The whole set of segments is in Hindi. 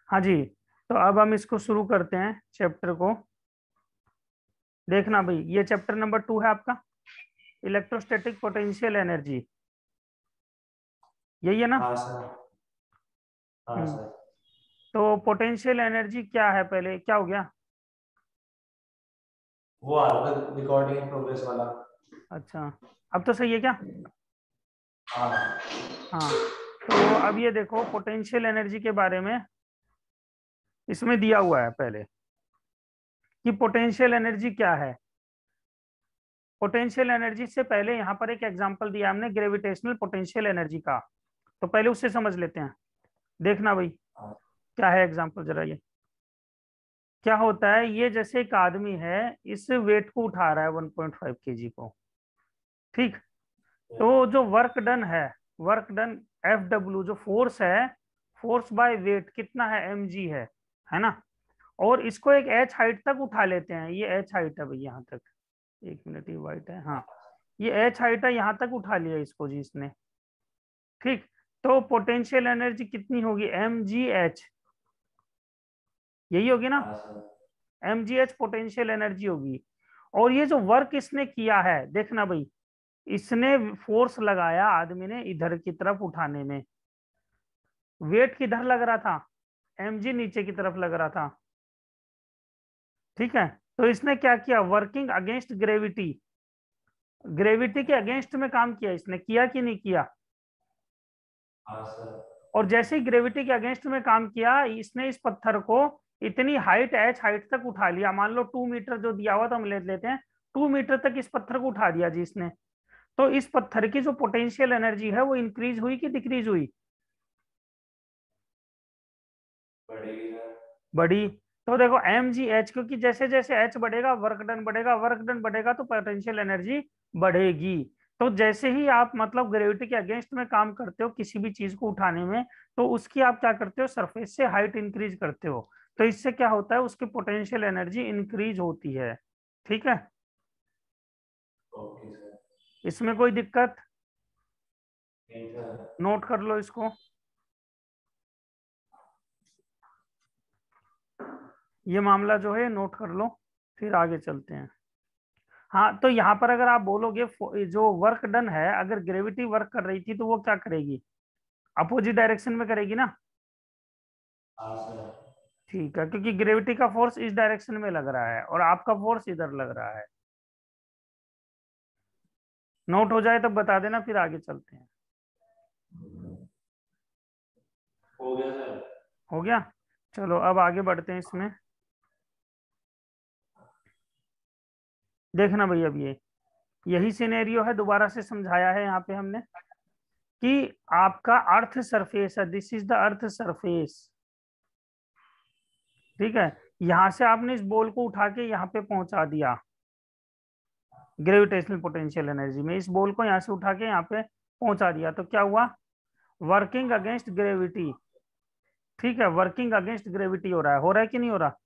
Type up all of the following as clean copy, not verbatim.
हाँ जी। तो अब हम इसको शुरू करते हैं चैप्टर को। देखना भाई, ये चैप्टर नंबर 2 है आपका, इलेक्ट्रोस्टैटिक पोटेंशियल एनर्जी। यही है ना? हाँ सर। हाँ हम्म। सर। तो पोटेंशियल एनर्जी क्या है, पहले क्या हो गया? वो आ रहा था रिकॉर्डिंग इन प्रोग्रेस वाला। अच्छा, अब तो सही है क्या? हाँ। हाँ। तो अब ये देखो पोटेंशियल एनर्जी के बारे में इसमें दिया हुआ है पहले कि पोटेंशियल एनर्जी क्या है। पोटेंशियल एनर्जी से पहले यहाँ पर एक एग्जांपल दिया हमने ग्रेविटेशनल पोटेंशियल एनर्जी का, तो पहले उससे समझ लेते हैं। देखना भाई, हाँ। क्या है एग्जांपल जरा। ये क्या होता है, ये जैसे एक आदमी है, इस वेट को उठा रहा है 1.5 केजी को। ठीक। तो जो वर्क डन है, वर्क डन F W जो फोर्स है, फोर्स बाय वेट कितना है, mg है ना? और इसको एक एच हाइट तक उठा लेते हैं, ये एच हाइट है भाई यहाँ तक। एक मिनट, ये वाइट है, हाँ। ये एच हाइट है, यहाँ तक उठा लिया इसको जी इसने। ठीक। तो पोटेंशियल एनर्जी कितनी होगी, mgh, यही होगी ना? हाँ सर। mgh पोटेंशियल एनर्जी होगी। और ये जो वर्क इसने किया है, देखना भाई, इसने फोर्स लगाया आदमी ने इधर की तरफ उठाने में। वेट किधर लग रहा था, mg नीचे की तरफ लग रहा था। ठीक है। तो इसने क्या किया, वर्किंग अगेंस्ट ग्रेविटी, ग्रेविटी के अगेंस्ट में काम किया इसने, किया कि नहीं किया? हाँ सर। और जैसे ही ग्रेविटी के अगेंस्ट में काम किया, इसने इस पत्थर को इतनी हाइट, एच हाइट तक उठा लिया। मान लो 2 मीटर जो दिया हुआ था, हम ले लेते हैं, 2 मीटर तक इस पत्थर को उठा दिया जी इसने। तो इस पत्थर की जो पोटेंशियल एनर्जी है वो इंक्रीज हुई कि डिक्रीज हुई? बढ़ेगी सर। बढ़ी। तो देखो mgh, क्योंकि जैसे जैसे h बढ़ेगा वर्क डन बढ़ेगा, वर्क डन बढ़ेगा तो पोटेंशियल एनर्जी बढ़ेगी। तो जैसे ही आप मतलब ग्रेविटी के अगेंस्ट में काम करते हो किसी भी चीज को उठाने में, तो उसकी आप क्या करते हो, सरफेस से हाइट इंक्रीज करते हो। तो इससे क्या होता है, उसकी पोटेंशियल एनर्जी इंक्रीज होती है। ठीक है। Okay sir. इसमें कोई दिक्कत? नहीं सर। नोट कर लो इसको, ये मामला जो है नोट कर लो, फिर आगे चलते हैं। हाँ, तो यहाँ पर अगर आप बोलोगे जो वर्क डन है, अगर ग्रेविटी वर्क कर रही थी तो वो क्या करेगी, अपोजिट डायरेक्शन में करेगी ना? हाँ सर। ठीक है, क्योंकि ग्रेविटी का फोर्स इस डायरेक्शन में लग रहा है और आपका फोर्स इधर लग रहा है। नोट हो जाए तब बता देना, फिर आगे चलते हैं। हो गया सर। हो गया। चलो अब आगे बढ़ते हैं इसमें। देखना भैया, अब ये यही सिनेरियो है, दोबारा से समझाया है यहाँ पे हमने कि आपका अर्थ सरफेस है, this is the earth surface. ठीक है। यहां से आपने इस बॉल को उठा के यहाँ पे पहुंचा दिया ग्रेविटेशनल पोटेंशियल एनर्जी में, इस बॉल को यहाँ से उठा के यहाँ पे पहुंचा दिया, तो क्या हुआ, वर्किंग अगेंस्ट ग्रेविटी। ठीक है, वर्किंग अगेंस्ट ग्रेविटी हो रहा है कि नहीं हो रहा?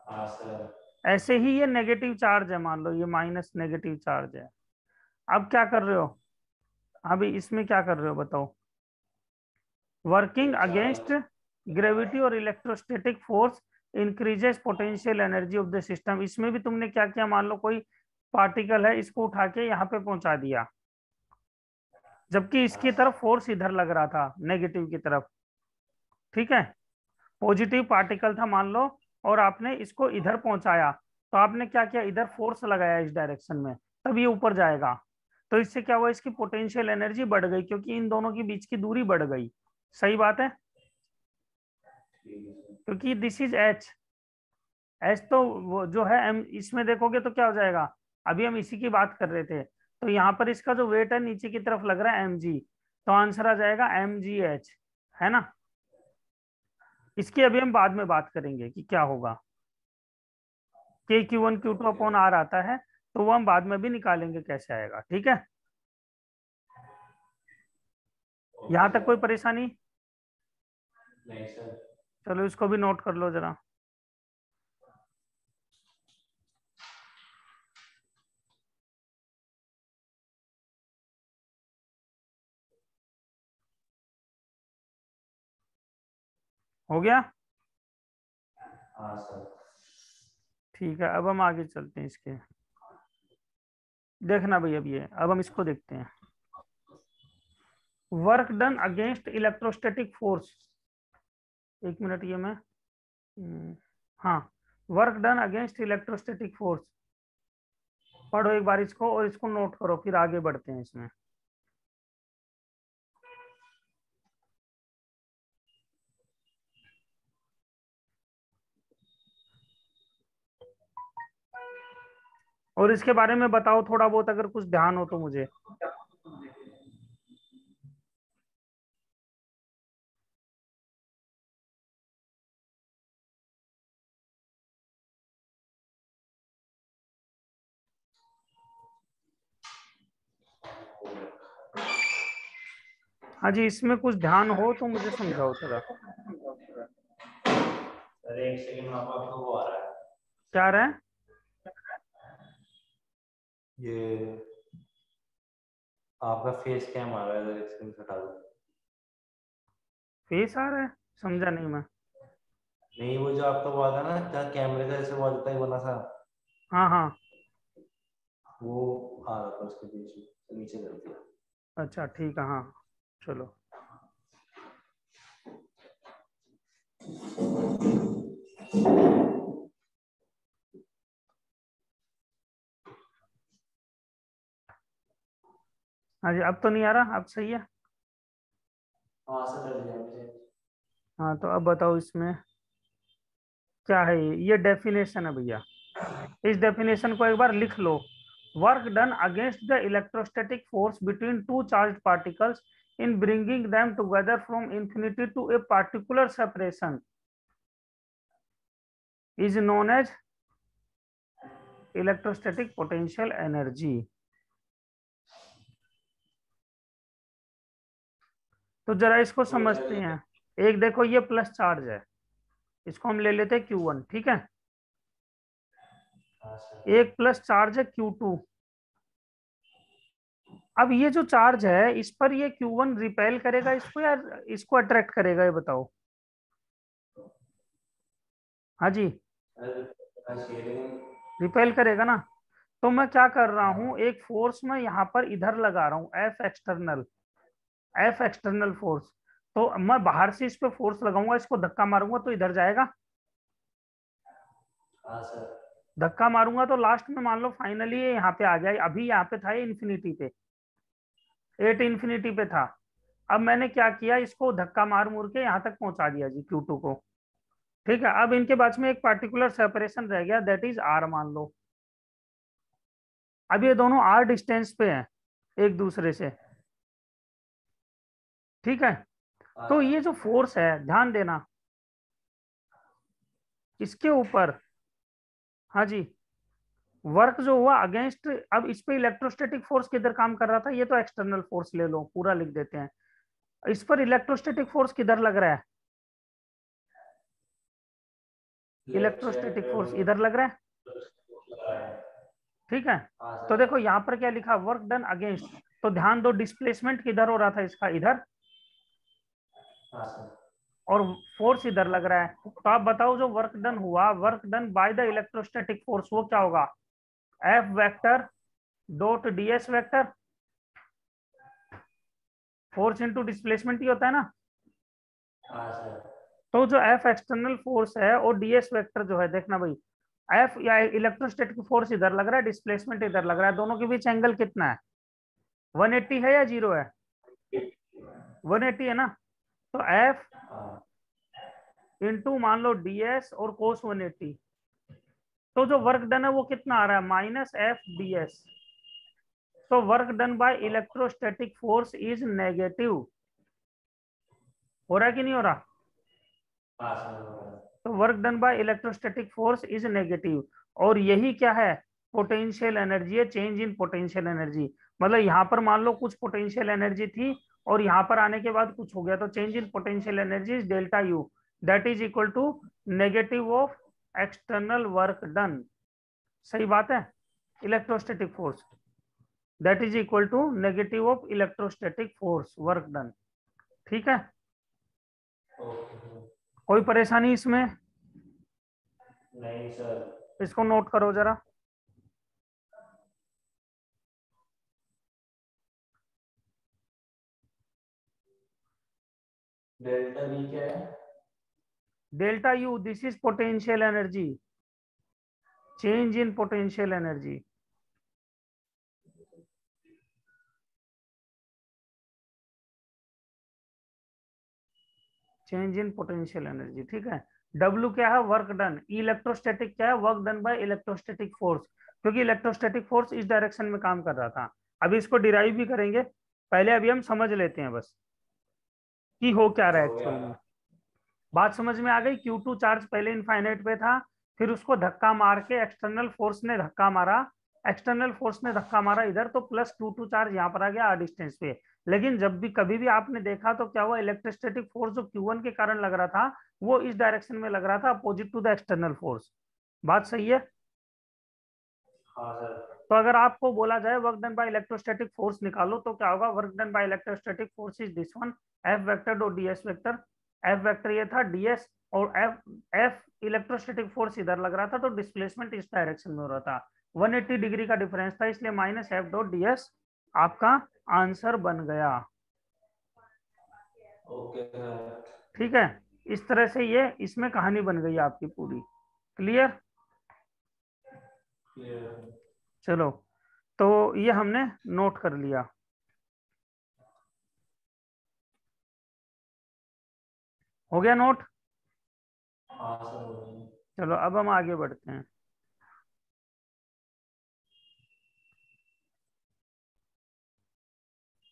हाँ सर। ऐसे ही ये नेगेटिव चार्ज है, मान लो ये माइनस नेगेटिव चार्ज है। अब क्या कर रहे हो, अभी इसमें क्या कर रहे हो बताओ, वर्किंग एक अगेंस्ट चार्ज। ग्रेविटी और electrostatic force increases potential energy of the system. इसमें भी तुमने क्या किया, मान लो कोई पार्टिकल है, इसको उठा के यहाँ पे पहुंचा दिया, जबकि हाँ इसकी तरफ सर। फोर्स इधर लग रहा था, नेगेटिव की तरफ। ठीक है। पॉजिटिव पार्टिकल था मान लो, और आपने इसको इधर पहुंचाया, तो आपने क्या किया, इधर फोर्स लगाया इस डायरेक्शन में, तब ये ऊपर जाएगा। तो इससे क्या हुआ, इसकी पोटेंशियल एनर्जी बढ़ गई, क्योंकि इन दोनों के बीच की दूरी बढ़ गई। सही बात है, ठीक है सर। क्योंकि दिस इज एच। एच तो वो जो है एम, इसमें देखोगे तो क्या हो जाएगा, अभी हम इसी की बात कर रहे थे। तो यहाँ पर इसका जो वेट है नीचे की तरफ लग रहा है mg, तो आंसर आ जाएगा mgh, है ना? इसकी अभी हम बाद में बात करेंगे कि क्या होगा, के Q1 Q2 okay upon are आता है, तो वो हम बाद में भी निकालेंगे कैसे आएगा। ठीक है। ओके यहाँ तक सर। कोई परेशानी? नहीं सर। चलो इसको भी नोट कर लो जरा। हो गया? हाँ सर। ठीक है, अब हम आगे चलते हैं इसके। देखना भाई, अब हम इसको देखते हैं। Work done against electrostatic force. एक मिनट, ये मैं हाँ, work done against electrostatic force. पढ़ो एक बार इसको और इसको नोट करो, फिर आगे बढ़ते हैं इसमें। और इसके बारे में बताओ थोड़ा बहुत, अगर कुछ ध्यान हो तो मुझे। हाँ जी, इसमें कुछ ध्यान हो तो मुझे समझाओ थोड़ा। सर एक सेकंड, आप आपको वो आ रहा है क्या आ रहा है? ये आपका फेस कैम आ रहा है, इधर स्क्रीन से हटा दो। फेस आ रहा है? समझा नहीं मैं। नहीं, वो जो आपका वो आता है ना, जहाँ कैमरे का जैसे वो आ जाता है बना सा, हाँ हाँ। वो आ रहा था उसके पीछे, तो नीचे कर दिया। अच्छा ठीक है, हाँ चलो। हाँ जी, अब तो नहीं आ रहा, अब सही है। हाँ सर, कर दिया मुझे। हाँ तो अब बताओ इसमें क्या है। ये डेफिनेशन है भैया, इस डेफिनेशन को एक बार लिख लो। Work done against the electrostatic force between two charge particles in bringing them together from infinity to a particular separation is known as electrostatic potential energy. तो जरा इसको वो समझते चल। हैं। एक देखो, ये प्लस चार्ज है, इसको हम ले लेते हैं Q1, ठीक है। हाँ सर। एक प्लस चार्ज है Q2। अब ये जो चार्ज है इस पर ये Q1 रिपेल करेगा इसको या इसको अट्रैक्ट करेगा, ये बताओ। हाँ जी, रिपेल करेगा ना। तो मैं क्या कर रहा हूं, एक फोर्स में यहाँ पर इधर लगा रहा हूँ, एफ एक्सटर्नल फोर्स। तो मैं बाहर से इस पे फोर्स लगाऊंगा, इसको धक्का मारूंगा तो इधर जाएगा। हाँ सर। धक्का मारूंगा तो लास्ट में मान लो फाइनली ये यहाँ पे आ जाए। अभी यहाँ पे था, ये इन्फिनिटी पे, 8 इन्फिनिटी पे था। अब मैंने क्या किया, इसको धक्का मार मुर के यहाँ तक पहुंचा दिया जी, Q2 को। ठीक है, अब इनके बीच में एक पार्टिकुलर सेपरेशन रह गया, दैट इज R मान लो। अब ये दोनों R डिस्टेंस पे हैं एक दूसरे से, ठीक है। हाँ तो सर। ये जो फोर्स है, ध्यान देना इसके ऊपर। हाँ जी, वर्क जो हुआ अगेंस्ट, अब इस पे इलेक्ट्रोस्टैटिक फोर्स किधर काम कर रहा था, ये तो एक्सटर्नल फोर्स ले लो, पूरा लिख देते हैं। इस पर इलेक्ट्रोस्टैटिक फोर्स किधर लग रहा है, लेफ्ट साइड इलेक्ट्रोस्टैटिक पे फोर्स वो इधर लग रहा है, लगा है। ठीक है। हाँ तो सर। देखो यहाँ पर क्या लिखा, वर्क डन अगेंस्ट। तो ध्यान दो, डिस्प्लेसमेंट किधर हो रहा था इसका, इधर, हाँ सर। और फोर्स इधर लग रहा है। तो आप बताओ, जो वर्क डन हुआ, work done by the electrostatic force, वो क्या होगा, F vector dot ds vector, force into displacement ही होता है ना। हाँ सर। तो जो एफ एक्सटर्नल फोर्स है और ds वेक्टर जो है, देखना भाई, एफ या इलेक्ट्रोस्टैटिक फोर्स इधर लग रहा है, डिस्प्लेसमेंट इधर लग रहा है, दोनों के बीच एंगल कितना है, 180 है या 0 है, 180 है ना। तो एफ हाँ इंटू मान लो ds और कोस 180। तो जो वर्क डन है वो कितना आ रहा है, -F/ds। तो work done by electrostatic force is negative. हो रहा है कि नहीं हो रहा। हाँ सर। तो work done by electrostatic force is negative. और यही क्या है, पोटेंशियल एनर्जी है, चेंज इन पोटेंशियल एनर्जी। मतलब यहाँ पर मान लो कुछ पोटेंशियल एनर्जी थी और यहाँ पर आने के बाद कुछ हो गया, तो change in potential energy is delta U, that is equal to negative of external work done. सही बात है, electrostatic force that is equal to negative of electrostatic force work done, ठीक है। ओके। कोई परेशानी इसमें? नहीं सर। इसको नोट करो जरा। डेल्टा वी क्या है? Delta U, this is potential energy, change in potential energy. Change in potential energy, ठीक है। डब्ल्यू क्या है? Work done. इलेक्ट्रोस्टैटिक क्या है? Work done by electrostatic force, क्योंकि इलेक्ट्रोस्टैटिक फोर्स इस डायरेक्शन में काम कर रहा था। अभी इसको डिराइव भी करेंगे, पहले अभी हम समझ लेते हैं बस कि हो क्या रहा है हो गया। एक्चुअल में। बात समझ में आ गई? Q2 चार्ज पहले इनफाइनाइट पे था, फिर उसको धक्का मार के एक्सटर्नल फोर्स ने धक्का मारा, एक्सटर्नल फोर्स ने धक्का मारा इधर, तो प्लस Q2 चार्ज यहाँ पर आ गया डिस्टेंस पे। लेकिन जब भी कभी भी आपने देखा तो क्या हुआ, इलेक्ट्रोस्टैटिक फोर्स जो Q1 के कारण लग रहा था वो इस डायरेक्शन में लग रहा था, opposite to the external force. बात सही है? हाँ सर। तो अगर आपको बोला जाए work done by electrostatic force निकालो तो क्या होगा? Work done by electrostatic force is this one, F vector dot DS vector. F vector ये था, डीएस और एफ, एफ इलेक्ट्रोस्टैटिक फोर्स इधर लग रहा था तो डिस्प्लेसमेंट इस डायरेक्शन में हो रहा था। 180 डिग्री का डिफरेंस था, इसलिए माइनस एफ डॉट डीएस आपका आंसर बन गया। Okay sir. ठीक है, इस तरह से ये इसमें कहानी बन गई आपकी पूरी। क्लियर? क्लियर। चलो, तो ये हमने नोट कर लिया। हो गया नोट? हाँ सर हो गया। चलो अब हम आगे बढ़ते हैं।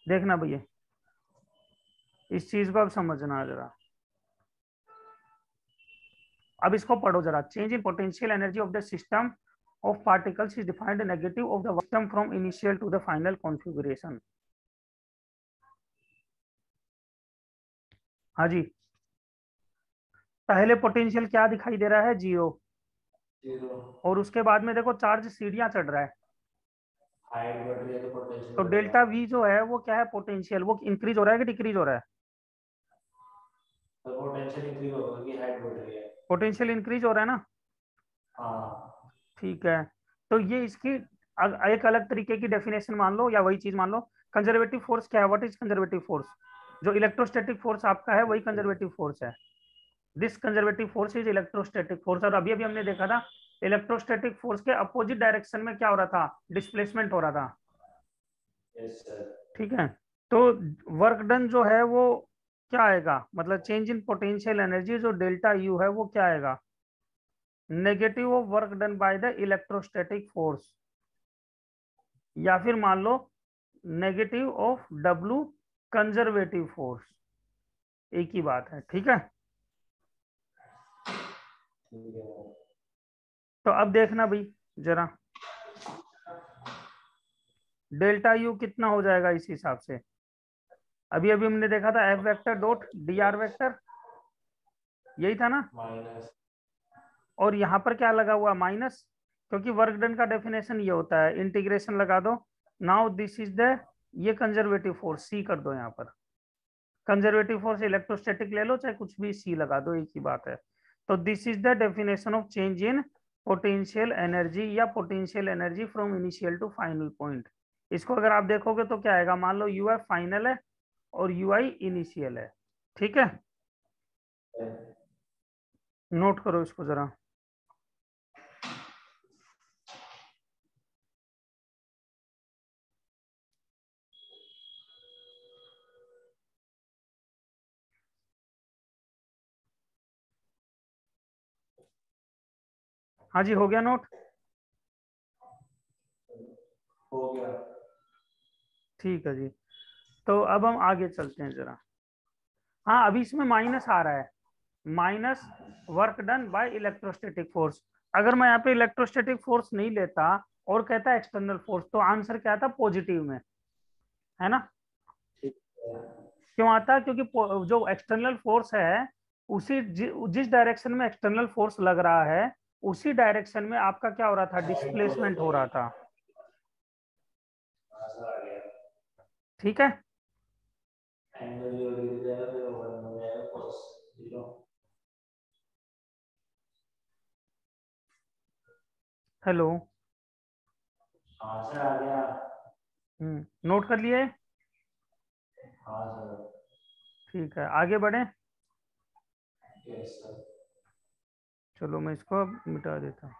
देखना भैया, इस चीज को अब समझना जरा। अब इसको पढ़ो जरा। Change in potential energy of the system of particles is defined negative of the system from initial to the final configuration. हाँ जी, पहले पोटेंशियल क्या दिखाई दे रहा है? जीरो। जीरो। और उसके बाद में देखो चार्ज सीढ़ियां चढ़ रहा है, हाइट बढ़ रही है तो पोटेंशियल तो बढ़ेगा। डेल्टा वी जो है वो क्या है? पोटेंशियल, वो इंक्रीज हो रहा है कि डिक्रीज हो रहा है? तो पोटेंशियल इंक्रीज होगा क्योंकि हाइट बढ़ रही है। पोटेंशियल इंक्रीज हो रहा है ना? हाँ। ठीक है, तो ये इसकी एक अलग तरीके की डेफिनेशन मान लो, या वही चीज मान लो। कंजर्वेटिव फोर्स क्या है? What is conservative force? जो इलेक्ट्रोस्टैटिक फोर्स आपका है वही कंजर्वेटिव फोर्स है। This conservative force is electrostatic force. और अभी अभी हमने देखा था इलेक्ट्रोस्टैटिक फोर्स के अपोजिट डायरेक्शन में क्या हो रहा था? डिस्प्लेसमेंट हो रहा था। Yes sir. ठीक है, तो वर्क डन जो है वो क्या आएगा? मतलब चेंज इन पोटेंशियल एनर्जी जो डेल्टा यू है वो क्या आएगा? Negative of work done by the electrostatic force, या फिर मान लो negative of W conservative force, एक ही बात है। ठीक है, ठीक है। तो अब देखना भाई जरा, डेल्टा यू कितना हो जाएगा इस हिसाब से? अभी अभी हमने देखा था F vector dot D R vector, यही था ना? माइनस। और यहाँ पर क्या लगा हुआ? माइनस, क्योंकि वर्क डन का डेफिनेशन ये होता है, इंटीग्रेशन लगा दो। नाउ दिस इज द, ये कंजर्वेटिव फोर्स सी कर दो यहाँ पर। कंजर्वेटिव फोर्स इलेक्ट्रोस्टैटिक ले लो चाहे कुछ भी, सी लगा दो, एक ही बात है। तो this is the definition of change in potential energy, या potential energy from initial to final point. इसको अगर आप देखोगे तो क्या आएगा? मान लो यू आई फाइनल है और यू आई इनिशियल है। ठीक है, नोट करो इसको जरा। हाँ जी, हो गया नोट? हो गया। ठीक है जी, तो अब हम आगे चलते हैं जरा। हाँ, अभी इसमें माइनस आ रहा है, minus work done by electrostatic force. अगर मैं यहाँ पे इलेक्ट्रोस्टैटिक फोर्स नहीं लेता और कहता एक्सटर्नल फोर्स, तो आंसर क्या था? पॉजिटिव में, है ना? ठीक है। क्यों आता? क्योंकि जो एक्सटर्नल फोर्स है उसी जिस डायरेक्शन में एक्सटर्नल फोर्स लग रहा है उसी डायरेक्शन में आपका क्या हो रहा था? हाइट को डिस्प्लेसमेंट हो रहा था। आंसर आ गया। ठीक है, एंगल 0 डिग्री देगा फिर 1 हो जाएगा cos 0। हेलो। हाँ सर आ गया। नोट कर लिए? हाँ सर। ठीक है, आगे बढ़े। Yes sir. चलो मैं इसको अब मिटा देता हूँ।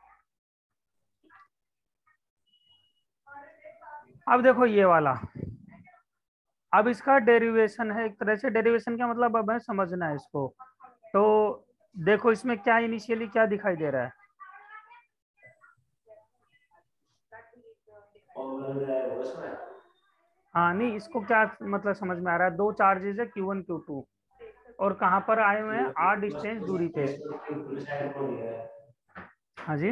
अब देखो ये वाला, अब इसका डेरिवेशन है एक तरह से। डेरिवेशन का मतलब अब है समझना है इसको। तो देखो इसमें क्या इनिशियली क्या दिखाई दे रहा है। हाँ नहीं, इसको क्या मतलब समझ में आ रहा है, दो चार्जेस है Q1 Q2 और कहाँ पर आए हुए हैं, r डिस्टेंस दूरी पे। हाँ जी,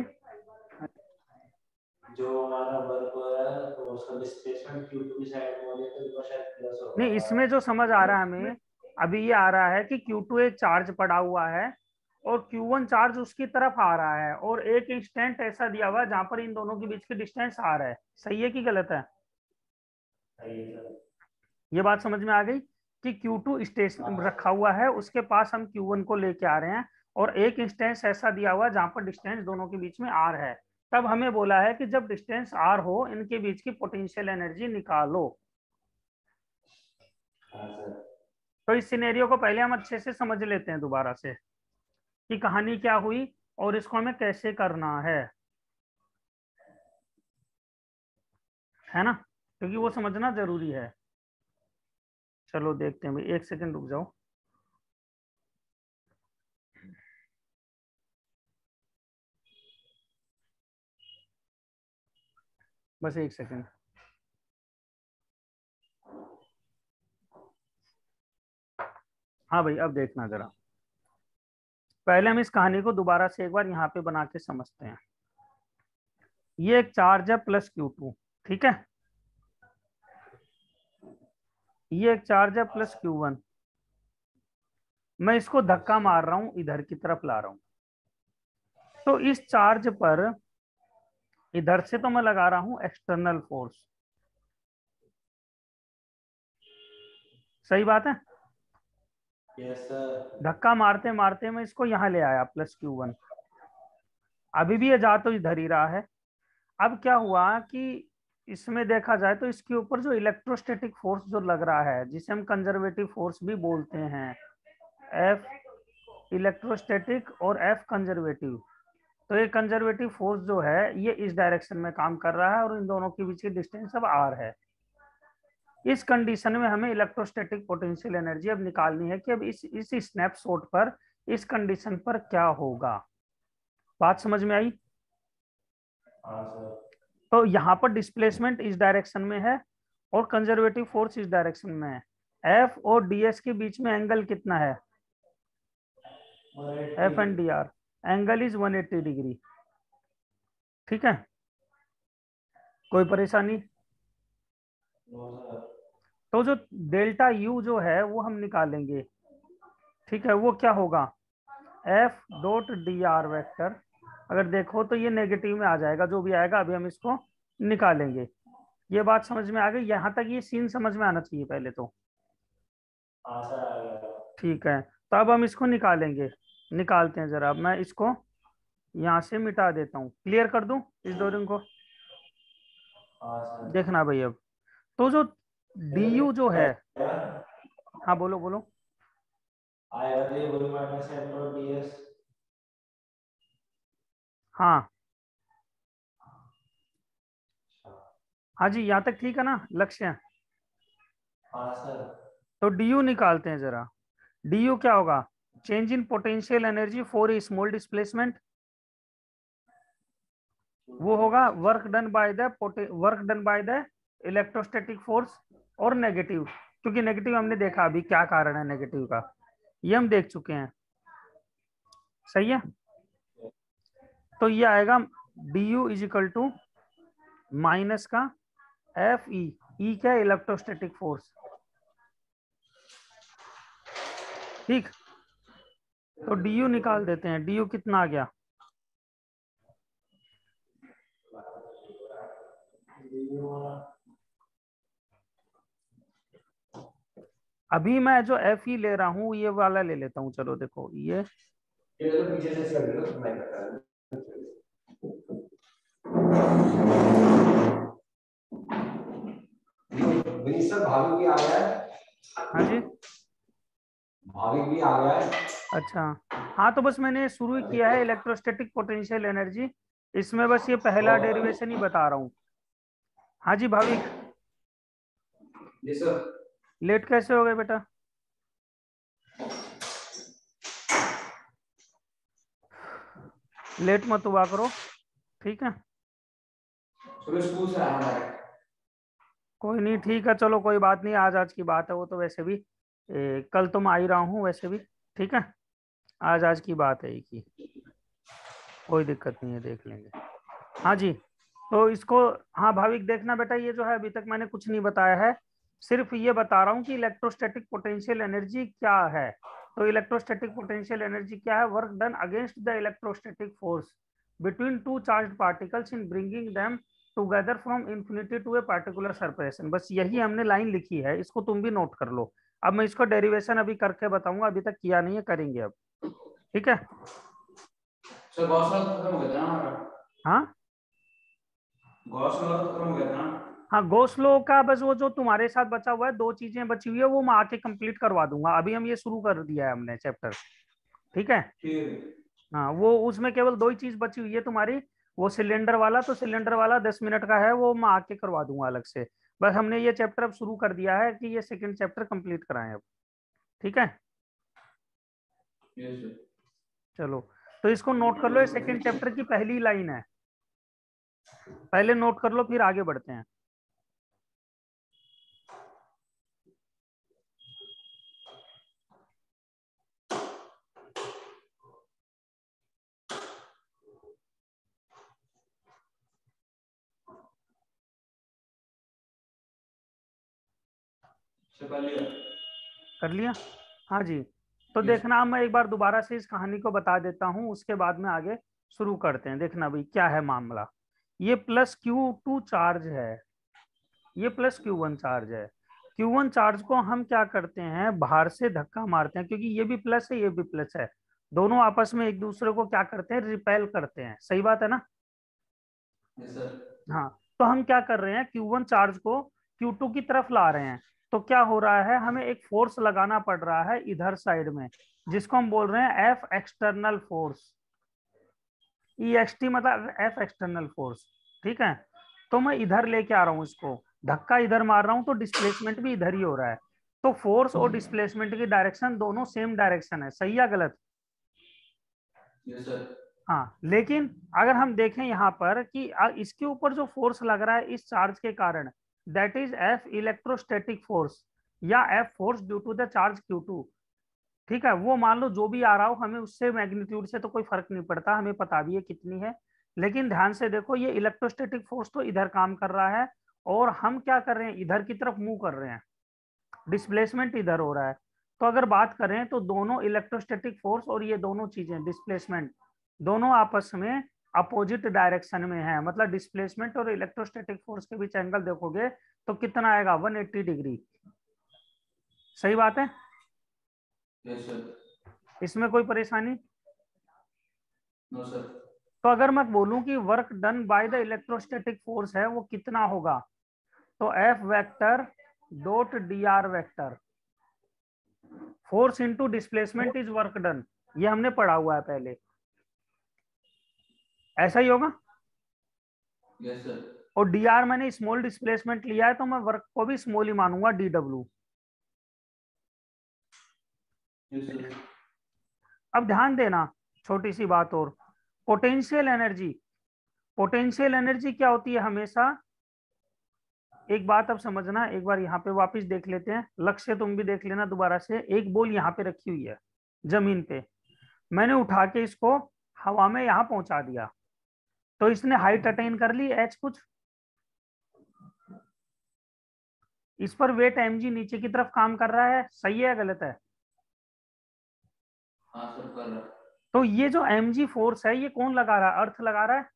जो हमारा वर्क हो रहा है तो उसका डिस्प्लेसमेंट Q2 की साइड में हो जाए तो शायद प्लस होगा। नहीं इसमें जो समझ आ रहा है हमें अभी ये आ रहा है कि Q2 एक चार्ज पड़ा हुआ है और Q1 चार्ज उसकी तरफ आ रहा है और एक इंस्टेंट ऐसा दिया हुआ है जहां पर इन दोनों के बीच की डिस्टेंस r है। सही है कि गलत है? सही है सर। ये बात समझ में आ गई कि Q2 स्टेशन रखा हुआ है, उसके पास हम Q1 को लेके आ रहे हैं और एक इंस्टेंस ऐसा दिया हुआ है जहां पर डिस्टेंस दोनों के बीच में r है। तब हमें बोला है कि जब डिस्टेंस r हो इनके बीच की पोटेंशियल एनर्जी निकालो। हाँ सर। तो इस सिनेरियो को पहले हम अच्छे से समझ लेते हैं दोबारा से कि कहानी क्या हुई और इसको हमें कैसे करना है ना, क्योंकि वो समझना जरूरी है। चलो देखते हैं भाई, एक सेकंड रुक जाओ। बस एक सेकंड। हाँ भाई अब देखना जरा, पहले हम इस कहानी को दोबारा से एक बार यहाँ पे बना के समझते हैं। ये एक चार्ज है प्लस Q2, ठीक है। ये एक चार्ज है प्लस Q1। मैं इसको धक्का मार रहा हूं, इधर की तरफ ला रहा हूं। तो इस चार्ज पर इधर से तो मैं लगा रहा हूं एक्सटर्नल फोर्स। सही बात है। Yes sir. धक्का मारते मारते मैं इसको यहाँ ले आया प्लस Q1। अभी भी ये जा तो इधर ही रहा है। अब क्या हुआ कि इसमें देखा जाए तो इसके ऊपर जो इलेक्ट्रोस्टैटिक फोर्स जो लग रहा है, जिसे हम कंजर्वेटिव फोर्स भी बोलते हैं, F इलेक्ट्रोस्टैटिक और F कंजर्वेटिव। तो ये कंजर्वेटिव फोर्स जो है ये इस डायरेक्शन में काम कर रहा है और इन दोनों के बीच की डिस्टेंस अब r है। इस कंडीशन में हमें इलेक्ट्रोस्टैटिक पोटेंशियल एनर्जी अब निकालनी है कि अब इस स्नैपशॉट पर इस कंडीशन पर क्या होगा। बात समझ में आई? हाँ सर। तो यहाँ पर डिस्प्लेसमेंट इस डायरेक्शन में है और कंजर्वेटिव फोर्स इस डायरेक्शन में है। एफ और ds के बीच में एंगल कितना है, F and D R, angle is 180 degree. ठीक है, कोई परेशानी? No sir. तो जो डेल्टा यू जो है वो हम निकालेंगे। ठीक है, वो क्या होगा, F dot D R vector. अगर देखो तो ये नेगेटिव में आ जाएगा, जो भी आएगा अभी हम इसको निकालेंगे। ये बात समझ में आ गई? यहाँ तक ये सीन समझ में आना चाहिए पहले तो। हाँ सर आ गया। ठीक है, तो अब हम इसको निकालेंगे। निकालते हैं जरा, मैं इसको यहाँ से मिटा देता हूँ, क्लियर कर दूं इस ड्राइंग को। हाँ सर। देखना भाई अब, तो जो डी यू जो है, हाँ बोलो बोलो। आएगा तो ये वही minus M dot D S. हाँ हाँ जी, यहाँ तक ठीक है ना लक्ष्य? हाँ सर। तो डी यू निकालते हैं जरा। डी यू क्या होगा, change in potential energy for a small displacement. वो होगा work done by the electrostatic force और नेगेटिव, क्योंकि नेगेटिव हमने देखा अभी क्या कारण है नेगेटिव का, ये हम देख चुके हैं। सही है, तो ये आएगा D U is equal to minus का एफ ई। ई क्या है, इलेक्ट्रोस्टैटिक फोर्स। ठीक, तो डी यू निकाल देते हैं। डी यू कितना आ गया, अभी मैं जो एफ ई ले रहा हूँ ये वाला ले लेता हूँ। चलो देखो ये तो पीछे से कर लो तो मैं बता दूं। सर भाविक भी आ गया है। हाँ जी, भाविक भी आ गया है। अच्छा। हाँ तो बस मैंने शुरू ही किया है इलेक्ट्रोस्टैटिक पोटेंशियल एनर्जी, इसमें बस ये पहला डेरिवेशन ही बता रहा हूँ। हाँ जी भाविक, जी सर। लेट कैसे हो गए बेटा? लेट मत हुआ करो, ठीक है? सुबह स्कूल से आया हूं। कोई नहीं, ठीक है, चलो कोई बात नहीं, आज आज की बात है वो तो, वैसे भी कल तो मैं आ ही रहा हूँ वैसे भी, ठीक है? आज आज की बात है एक ही, कोई दिक्कत नहीं है, देख लेंगे। हाँ जी, तो इसको, हाँ भाविक देखना बेटा, ये जो है अभी तक मैंने कुछ नहीं बताया है, सिर्फ ये बता रहा हूँ कि इलेक्ट्रोस्टैटिक पोटेंशियल एनर्जी क्या है। तो इलेक्ट्रोस्टैटिक पोटेंशियल एनर्जी क्या है? Work done against the electrostatic force between two charged particles in bringing them together from infinity to a particular surface. बस यही हमने लाइन लिखी है, इसको तुम भी नोट कर लो। अब मैं इसको डेरिवेशन अभी करके बताऊंगा, अभी तक किया नहीं है, करेंगे अब, ठीक है? सर गॉस लॉ खत्म हो गया था ना हमारा। हाँ गॉस लॉ खत्म हो गया था ना। हाँ, गोस्लो का बस वो जो तुम्हारे साथ बचा हुआ है, दो चीजें बची हुई है, वो मैं आके कंप्लीट करवा दूंगा। अभी हम ये शुरू कर दिया है हमने चैप्टर, ठीक है? ठीक। हाँ, वो उसमें केवल दो ही चीज बची हुई है तुम्हारी, वो सिलेंडर वाला, तो सिलेंडर वाला 10 मिनट का है, वो मैं आके करवा दूंगा अलग से। बस हमने ये चैप्टर अब शुरू कर दिया है कि ये सेकंड चैप्टर कंप्लीट कराएं अब, ठीक है? Yes sir. चलो, तो इसको नोट कर लो, ये सेकंड चैप्टर की पहली लाइन है, पहले नोट कर लो फिर आगे बढ़ते हैं। सर कर लिया। कर लिया? हाँ जी, तो यस देखना, मैं एक बार दोबारा से इस कहानी को बता देता हूँ, उसके बाद में आगे शुरू करते हैं। देखना भाई क्या है मामला, ये प्लस Q2 चार्ज है, ये प्लस Q1 चार्ज है। Q1 चार्ज को हम क्या करते हैं, बाहर से धक्का मारते हैं, क्योंकि ये भी प्लस है ये भी प्लस है, दोनों आपस में एक दूसरे को क्या करते हैं, रिपेल करते हैं, सही बात है ना? सर। हाँ, तो हम क्या कर रहे हैं, Q1 चार्ज को Q2 की तरफ ला रहे हैं, तो क्या हो रहा है, हमें एक फोर्स लगाना पड़ रहा है इधर साइड में, जिसको हम बोल रहे हैं एफ एक्सटर्नल फोर्स, EXT मतलब एफ एक्सटर्नल फोर्स, ठीक है? तो मैं इधर लेके आ रहा हूँ इसको, धक्का इधर मार रहा हूँ, तो डिस्प्लेसमेंट भी इधर ही हो रहा है, तो फोर्स और डिस्प्लेसमेंट की डायरेक्शन दोनों सेम डायरेक्शन है, सही या गलत? Yes sir. हाँ, लेकिन अगर हम देखें यहाँ पर कि इसके ऊपर जो फोर्स लग रहा है इस चार्ज के कारण, that is F electrostatic force, या F force due to the charge Q2, ठीक है? वो मान लो जो भी आ रहा हो, हमें उससे मैग्नीट्यूड से तो कोई फर्क नहीं पड़ता, हमें पता भी है कितनी है, लेकिन ध्यान से देखो, ये इलेक्ट्रोस्टैटिक फोर्स तो इधर काम कर रहा है, और हम क्या कर रहे हैं, इधर की तरफ मूव कर रहे हैं, डिस्प्लेसमेंट इधर हो रहा है। तो अगर बात करें तो दोनों इलेक्ट्रोस्टैटिक फोर्स और ये दोनों चीजें डिस्प्लेसमेंट, दोनों आपस में अपोजिट डायरेक्शन में है, मतलब डिस्प्लेसमेंट और इलेक्ट्रोस्टैटिक फोर्स के बीच एंगल देखोगे तो कितना आएगा, 180 डिग्री, सही बात है? Yes sir. इसमें कोई परेशानी? No sir. तो अगर मैं बोलूं कि work done by the electrostatic force है वो कितना होगा, तो F vector dot D R vector, force into displacement is work done, ये हमने पढ़ा हुआ है पहले, ऐसा ही होगा। Yes sir. और डी आर मैंने स्मॉल डिस्प्लेसमेंट लिया है, तो मैं वर्क को भी स्मॉल ही मानूंगा, DW। Yes sir. अब ध्यान देना, छोटी सी बात और, पोटेंशियल एनर्जी, पोटेंशियल एनर्जी क्या होती है हमेशा, एक बात अब समझना, एक बार यहाँ पे वापस देख लेते हैं, लक्ष्य तुम भी देख लेना दोबारा से, एक बॉल यहाँ पे रखी हुई है जमीन पे, मैंने उठा के इसको हवा में यहाँ पहुंचा दिया, तो इसने हाइट अटेन कर ली h कुछ, इस पर वेट mg नीचे की तरफ काम कर रहा है, सही है या गलत है? हाँ सर कर रहा। तो ये जो mg फोर्स है ये कौन लगा रहा है, अर्थ लगा रहा है,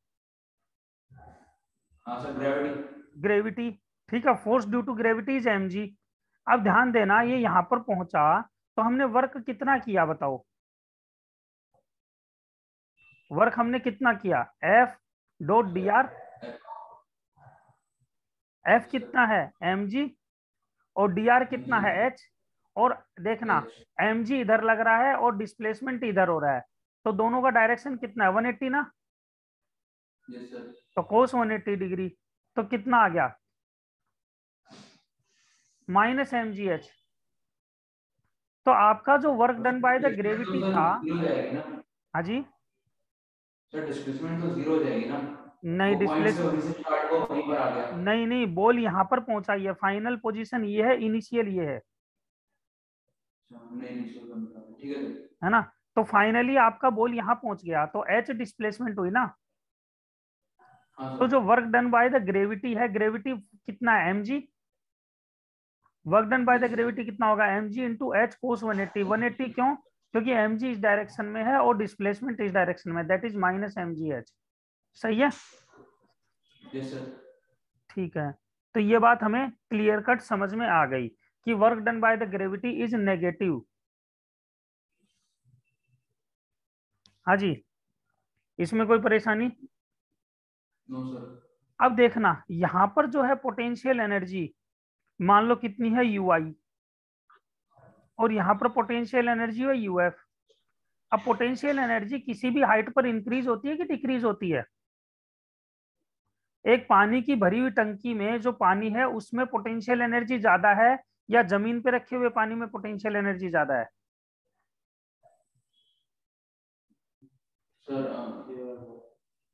हाँ सर ग्रेविटी। ग्रेविटी, ठीक है? Force due to gravity is mg। अब ध्यान देना, ये यहाँ पर पहुंचा तो हमने वर्क कितना किया बताओ, वर्क हमने कितना किया, F dot D are, F कितना है mg और डी आर कितना है h, और देखना mg इधर लग रहा है और डिस्प्लेसमेंट इधर हो रहा है, तो दोनों का डायरेक्शन कितना है 180 ना। तो कोस 180 डिग्री, तो कितना आ गया माइनस mgh। तो आपका जो work done by the gravity था, हाँ जी, सर डिस्प्लेसमेंट तो जीरो हो जाएगी ना, नहीं वो पॉइंट से डिस्प्लेसमेंट वहीं से स्टार्ट हुआ वहीं पर आ गया। नहीं नहीं, बॉल यहाँ पर पहुंचा, ये फाइनल पोजीशन ये है, इनिशियल ये है, हमने इनिशियल करना था, ठीक है ना। तो फाइनली आपका बॉल यहाँ पहुंच गया, तो एच डिस्प्लेसमेंट हुई ना। हाँ तो सर। जो work done by the gravity है, ग्रेविटी कितना है mg, work done by the gravity कितना होगा mg इंटू एच कोस 180। 180 क्यों, क्योंकि mg इस डायरेक्शन में है और डिस्प्लेसमेंट इस डायरेक्शन में, दैट इज माइनस mgh। सही है, यस सर। ठीक है। तो ये बात हमें क्लियर कट समझ में आ गई कि work done by the gravity is negative. हाँ जी, इसमें कोई परेशानी? No sir. अब देखना यहां पर जो है पोटेंशियल एनर्जी, मान लो कितनी है ui, और यहाँ पर पोटेंशियल एनर्जी है uf। अब पोटेंशियल एनर्जी किसी भी हाइट पर इंक्रीज होती है कि डिक्रीज होती है? एक पानी की भरी हुई टंकी में जो पानी है उसमें पोटेंशियल एनर्जी ज्यादा है, या जमीन पे रखे हुए पानी में पोटेंशियल एनर्जी ज्यादा है? सर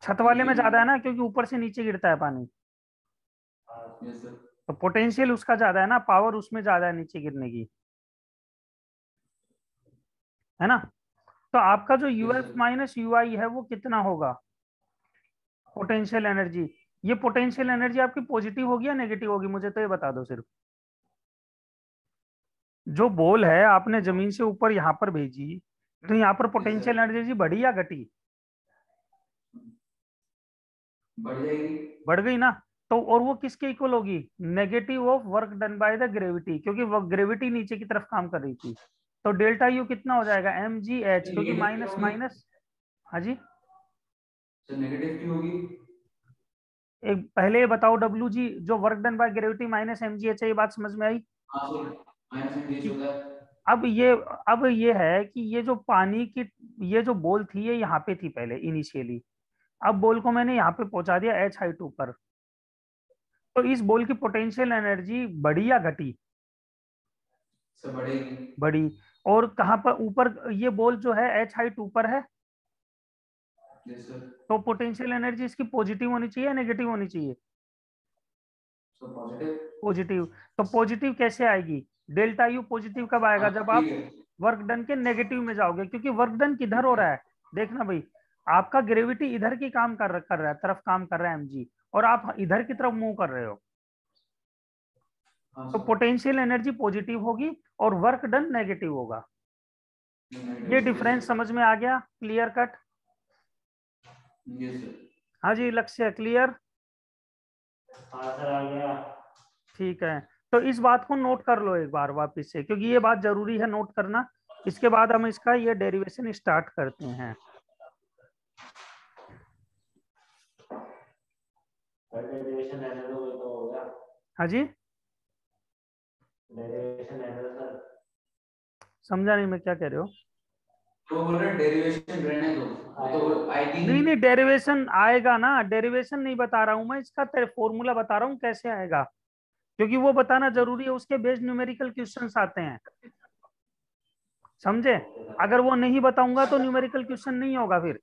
छत वाले में ज्यादा है ना, क्योंकि ऊपर से नीचे गिरता है पानी, यस सर। तो पोटेंशियल उसका ज्यादा है ना, पावर उसमें ज्यादा है नीचे गिरने की, है ना। तो आपका जो uf माइनस ui है वो कितना होगा पोटेंशियल एनर्जी? ये पोटेंशियल एनर्जी आपकी पॉजिटिव होगी या नेगेटिव होगी, मुझे तो ये बता दो सिर्फ। जो बॉल है आपने जमीन से ऊपर यहाँ पर भेजी, तो यहाँ पर पोटेंशियल एनर्जी बढ़ी या घटी? बढ़ जाएगी। बढ़ गई ना। तो और वो किसके इक्वल होगी, negative of work done by the gravity, क्योंकि वो ग्रेविटी नीचे की तरफ काम कर रही थी। तो डेल्टा यू कितना हो जाएगा mgh, क्योंकि नेगेटिव माइनस क्यों होगी? माइनस, हाँ जी, सर नेगेटिव क्यों होगी? एक पहले ये बताओ डब्ल्यू जी, जो work done by gravity minus mgh है, ये बात समझ में आई? हाँ सर, माइनस एमजीएच ठीक। होता है। अब ये है कि ये जो पानी की, ये जो बॉल थी ये यहाँ पे थी पहले इनिशियली, अब बॉल को मैंने यहाँ पे पहुंचा दिया h हाइट ऊपर, तो इस बॉल की पोटेंशियल एनर्जी बढ़ी या घटी? सर बढ़ेगी। बढ़ी। और कहाँ पर ऊपर, ये बॉल जो है h हाइट ऊपर है, यस सर। तो पोटेंशियल एनर्जी इसकी पॉजिटिव होनी चाहिए या नेगेटिव होनी चाहिए? Sir positive. पॉजिटिव। तो पॉजिटिव कैसे आएगी, डेल्टा यू पॉजिटिव कब आएगा, हाँ जब ठीक आप है। वर्क डन के नेगेटिव में जाओगे, क्योंकि वर्क डन किधर हो रहा है, देखना भाई, आपका ग्रेविटी इधर की काम कर रहा है, तरफ काम कर रहा है mg, और आप इधर की तरफ मूव कर रहे हो, हाँ तो सर। पोटेंशियल एनर्जी पॉजिटिव होगी और वर्क डन नेगेटिव होगा। ये डिफरेंस समझ में आ गया, क्लियर कट? Yes sir. हाँ जी, लक्ष्य क्लियर? हाँ सर आ गया। ठीक है, तो इस बात को नोट कर लो एक बार वापस से, क्योंकि ये बात जरूरी है नोट करना। इसके बाद हम इसका ये डेरिवेशन स्टार्ट करते हैं। डेरिवेशन एरर हो गया। हाँ जी, डेरिवेशन एरर सर। समझा नहीं मैं क्या कह रहे हो? तो बोल रहे डेरिवेशन रहने दो, वो तो आएगी नहीं नहीं, डेरिवेशन आएगा ना, डेरिवेशन नहीं बता रहा हूं मैं, इसका फॉर्मूला बता रहा हूँ कैसे आएगा, क्योंकि वो बताना जरूरी है, उसके बेस्ड न्यूमेरिकल क्वेश्चंस आते हैं, समझे। अगर वो नहीं बताऊंगा तो न्यूमेरिकल क्वेश्चन नहीं होगा फिर।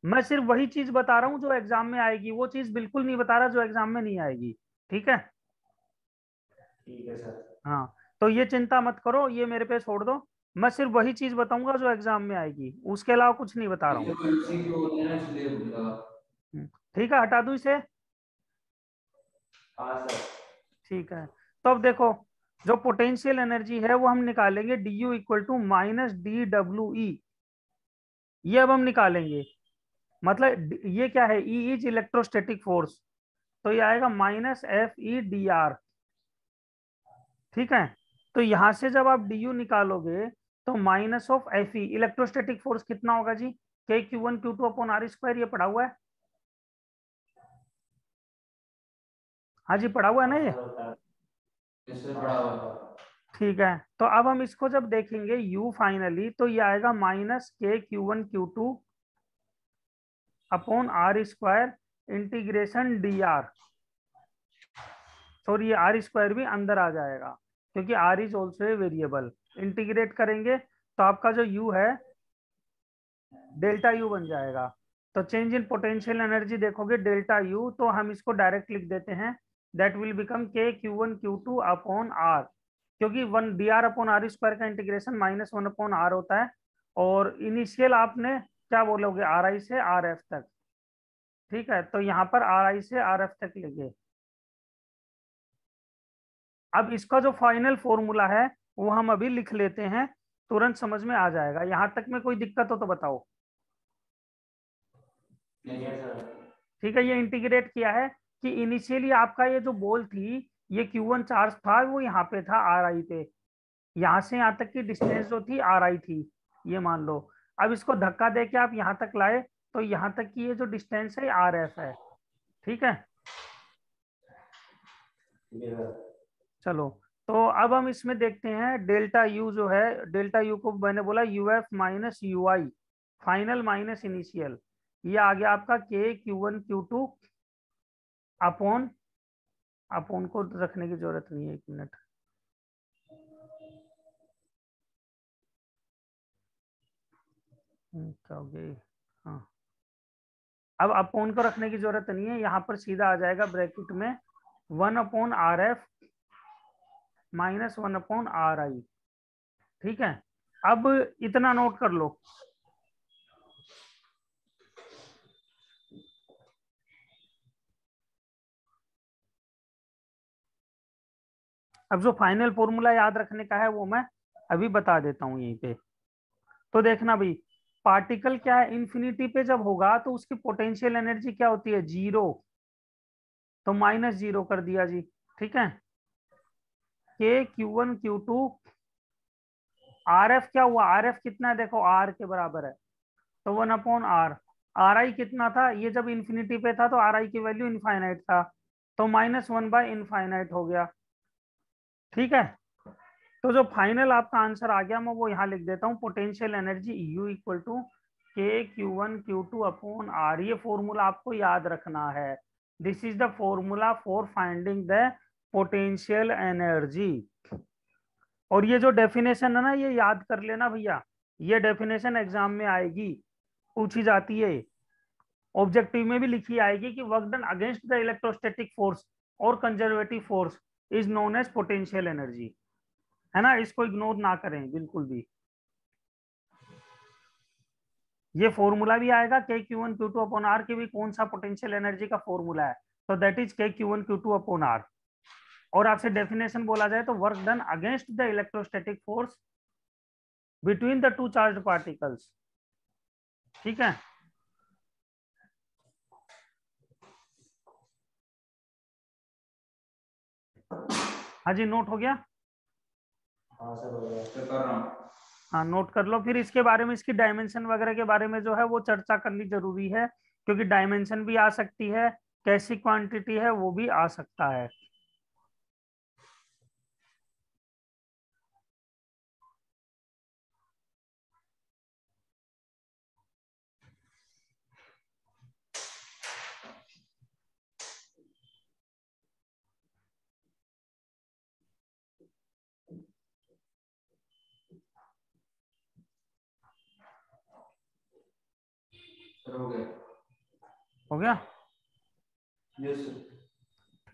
मैं सिर्फ वही चीज बता रहा हूँ जो एग्जाम में आएगी, वो चीज बिल्कुल नहीं बता रहा जो एग्जाम में नहीं आएगी, ठीक है। ठीक है सर। हाँ, तो ये चिंता मत करो, ये मेरे पे छोड़ दो, मैं सिर्फ वही चीज बताऊंगा जो एग्जाम में आएगी, उसके अलावा कुछ नहीं बता रहा हूँ। एमसीक्यू होते हैं ना इसलिए बोला। ठीक है, हटा दूं इसे? हाँ सर। ठीक है, तो अब देखो, जो पोटेंशियल एनर्जी है वो हम निकालेंगे D U equal to minus D W E, ये अब हम निकालेंगे। मतलब ये क्या है, ई इज इलेक्ट्रोस्टैटिक फोर्स, तो ये आएगा minus F E D R, ठीक है। तो यहां से जब आप डी यू निकालोगे तो minus of F E, electrostatic force कितना होगा जी, K Q one Q two upon R square, ये पढ़ा हुआ है, हाँ जी, पढ़ा हुआ है ना ये? इससे पढ़ा हुआ। ठीक है, तो अब हम इसको जब देखेंगे u फाइनली, तो ये आएगा -k Q1 Q2 upon R square integration dr। Sorry, ये आर स्क्वायर भी अंदर आ जाएगा क्योंकि r is also a variable. Integrate करेंगे तो आपका जो u है डेल्टा u बन जाएगा। तो चेंज इन पोटेंशियल एनर्जी देखोगे डेल्टा u, तो हम इसको डायरेक्ट लिख देते हैं, that will become k Q1 Q2 upon r, क्योंकि 1 dr अपॉन आर स्क्वायर का इंटीग्रेशन -1 अपॉन r होता है। और इनिशियल आपने क्या बोलोगे, ri से rf तक। ठीक है, तो यहाँ पर ri से rf तक लेंगे। अब इसका जो फाइनल फॉर्मूला है वो हम अभी लिख लेते हैं, तुरंत समझ में आ जाएगा। यहां तक में कोई दिक्कत हो तो बताओ। नहीं है सर। ठीक है, ये इंटीग्रेट किया है कि इनिशियली आपका ये जो बॉल थी, ये Q1 चार्ज था, वो यहाँ पे था Ri पे, यहाँ से यहाँ तक की डिस्टेंस जो थी Ri थी, ये मान लो। अब इसको धक्का दे के आप यहाँ तक लाए, तो यहाँ तक की ये जो डिस्टेंस है Rf है। ठीक है, चलो, तो अब हम इसमें देखते हैं डेल्टा यू जो है, डेल्टा यू को मैंने बोला UF minus you I, final minus initial, ये आ गया आपका k Q1 Q2 upon, upon को रखने की जरूरत नहीं है, 1 मिनट। क्या हो गया, हाँ, अब अपॉन को रखने की जरूरत नहीं है, यहाँ पर सीधा आ जाएगा ब्रैकेट में 1/Rf माइनस 1/Ri। ठीक है, अब इतना नोट कर लो, अब जो फाइनल फॉर्मूला याद रखने का है वो मैं अभी बता देता हूँ यहीं पे। तो देखना भाई, पार्टिकल क्या है, इन्फिनिटी पे जब होगा तो उसकी पोटेंशियल एनर्जी क्या होती है, 0, तो -0 कर दिया जी। ठीक है, k Q1 Q2 Rf क्या हुआ, Rf कितना है देखो, R के बराबर है, तो 1/R। Ri कितना था, ये जब इन्फिनिटी पे था तो Ri की वैल्यू इनफाइनाइट था, तो -1/इनफाइनाइट हो गया। ठीक है, तो जो फाइनल आपका आंसर आ गया मैं वो यहाँ लिख देता हूँ, potential energy U equal to k Q1 Q2 upon R। ये फॉर्मूला आपको याद रखना है, this is the formula for finding the potential energy. और ये जो डेफिनेशन है ना, ये याद कर लेना भैया, ये डेफिनेशन एग्जाम में आएगी, पूछी जाती है, ऑब्जेक्टिव में भी लिखी आएगी कि work done against the electrostatic force और conservative force is known as potential energy, है ना, इसको इग्नोर ना करें बिल्कुल भी। ये फॉर्मूला भी आएगा k Q1 Q2 upon are की भी, कौन सा पोटेंशियल एनर्जी का फॉर्मूला है, तो that is k Q1 Q2 upon R. और आपसे डेफिनेशन बोला जाए तो work done against the electrostatic force between the two charge particles. ठीक है, हाँ जी, नोट हो गया? हाँ सर, हो गया, कर रहा हूँ। हाँ, नोट कर लो, फिर इसके बारे में, इसकी डायमेंशन वगैरह के बारे में जो है वो चर्चा करनी जरूरी है, क्योंकि डायमेंशन भी आ सकती है, कैसी क्वांटिटी है वो भी आ सकता है। सर हो गया। हो गया, यस सर।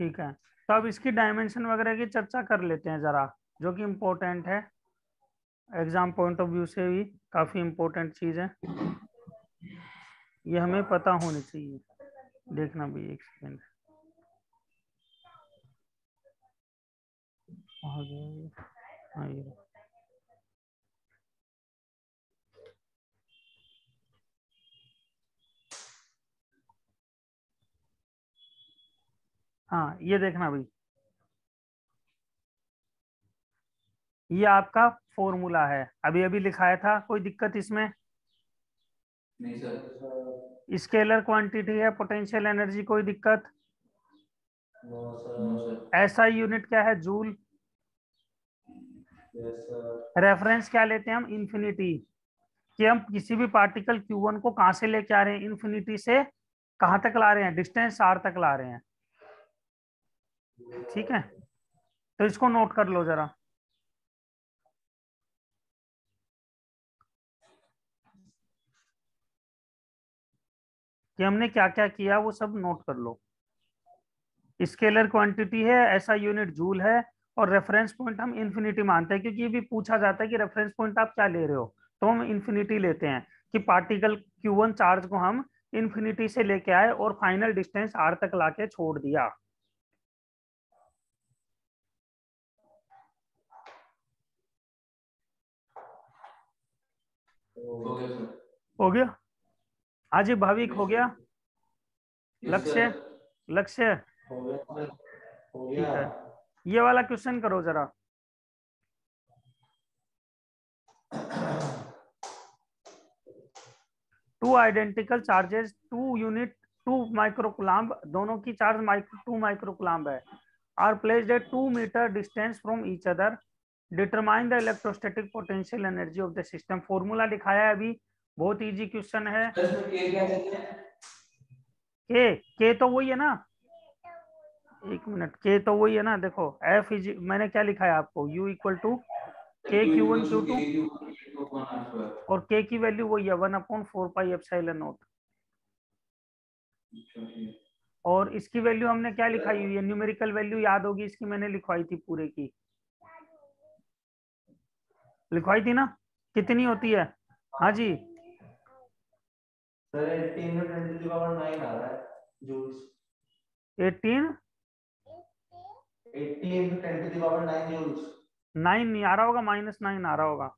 ठीक है, तो अब इसकी डायमेंशन वगैरह की चर्चा कर लेते हैं जरा, जो कि इम्पोर्टेंट है, एग्जाम पॉइंट ऑफ व्यू से भी काफी इम्पोर्टेंट चीज है, ये हमें पता होनी चाहिए। देखना भी, एक सेकेंड, हाँ ये, हाँ ये देखना भाई, ये आपका फॉर्मूला है, अभी अभी लिखाया था, कोई दिक्कत इसमें? नहीं सर। स्केलर क्वांटिटी है पोटेंशियल एनर्जी, कोई दिक्कत? No sir. एसआई यूनिट क्या है? जूल। Yes sir. रेफरेंस क्या लेते हैं हम? इन्फिनिटी। कि हम किसी भी पार्टिकल Q1 को कहां से लेके आ रहे हैं? इन्फिनिटी से कहां तक ला रहे हैं? डिस्टेंस R तक ला रहे हैं। ठीक है, तो इसको नोट कर लो जरा कि हमने क्या क्या किया, वो सब नोट कर लो। स्केलर क्वांटिटी है, ऐसा यूनिट जूल है, और रेफरेंस पॉइंट हम इन्फिनिटी मानते हैं, क्योंकि ये भी पूछा जाता है कि रेफरेंस पॉइंट आप क्या ले रहे हो, तो हम इन्फिनिटी लेते हैं कि पार्टिकल Q1 चार्ज को हम इन्फिनिटी से लेके आए और फाइनल डिस्टेंस R तक लाके छोड़ दिया। हो गया सर। हो गया? हाजी भाविक हो गया? यस लक्ष्य? सर। लक्ष्य? हो गया सर। हो गया। ठीक है, ये वाला क्वेश्चन करो जरा। Two identical charges, two unit, 2 microcoulomb, दोनों की चार्ज 2 माइक्रोकुलाम्ब है, are placed at 2 meter distance from each other, determine the electrostatic potential energy of the system. Formula दिखाया है अभी, बहुत इजी क्वेश्चन है। सर इसमें के क्या देते हैं? के तो वही है ना, एक मिनट, के तो वही है ना, देखो एफ इज, मैंने क्या लिखा है आपको, U equal to K Q Q one equals Q to two, K Q Q upon R square। और के की वैल्यू वही है 1/4 पाई एप्सिलॉन नॉट। अच्छा ठीक। और इसकी वैल्यू हमने क्या लिखाई हुई है? न्यूमेरिकल वैल्यू याद होगी इसकी, मैंने लिखवाई थी पूरे की, लिखवाई थी ना? कितनी होती है? हाँ जी, सर 18 में 10 to the power 9 आ रहा है joules. 18, 18 to 10 to the power 9 joules. 9 नहीं आ रहा होगा, -9 आ रहा होगा।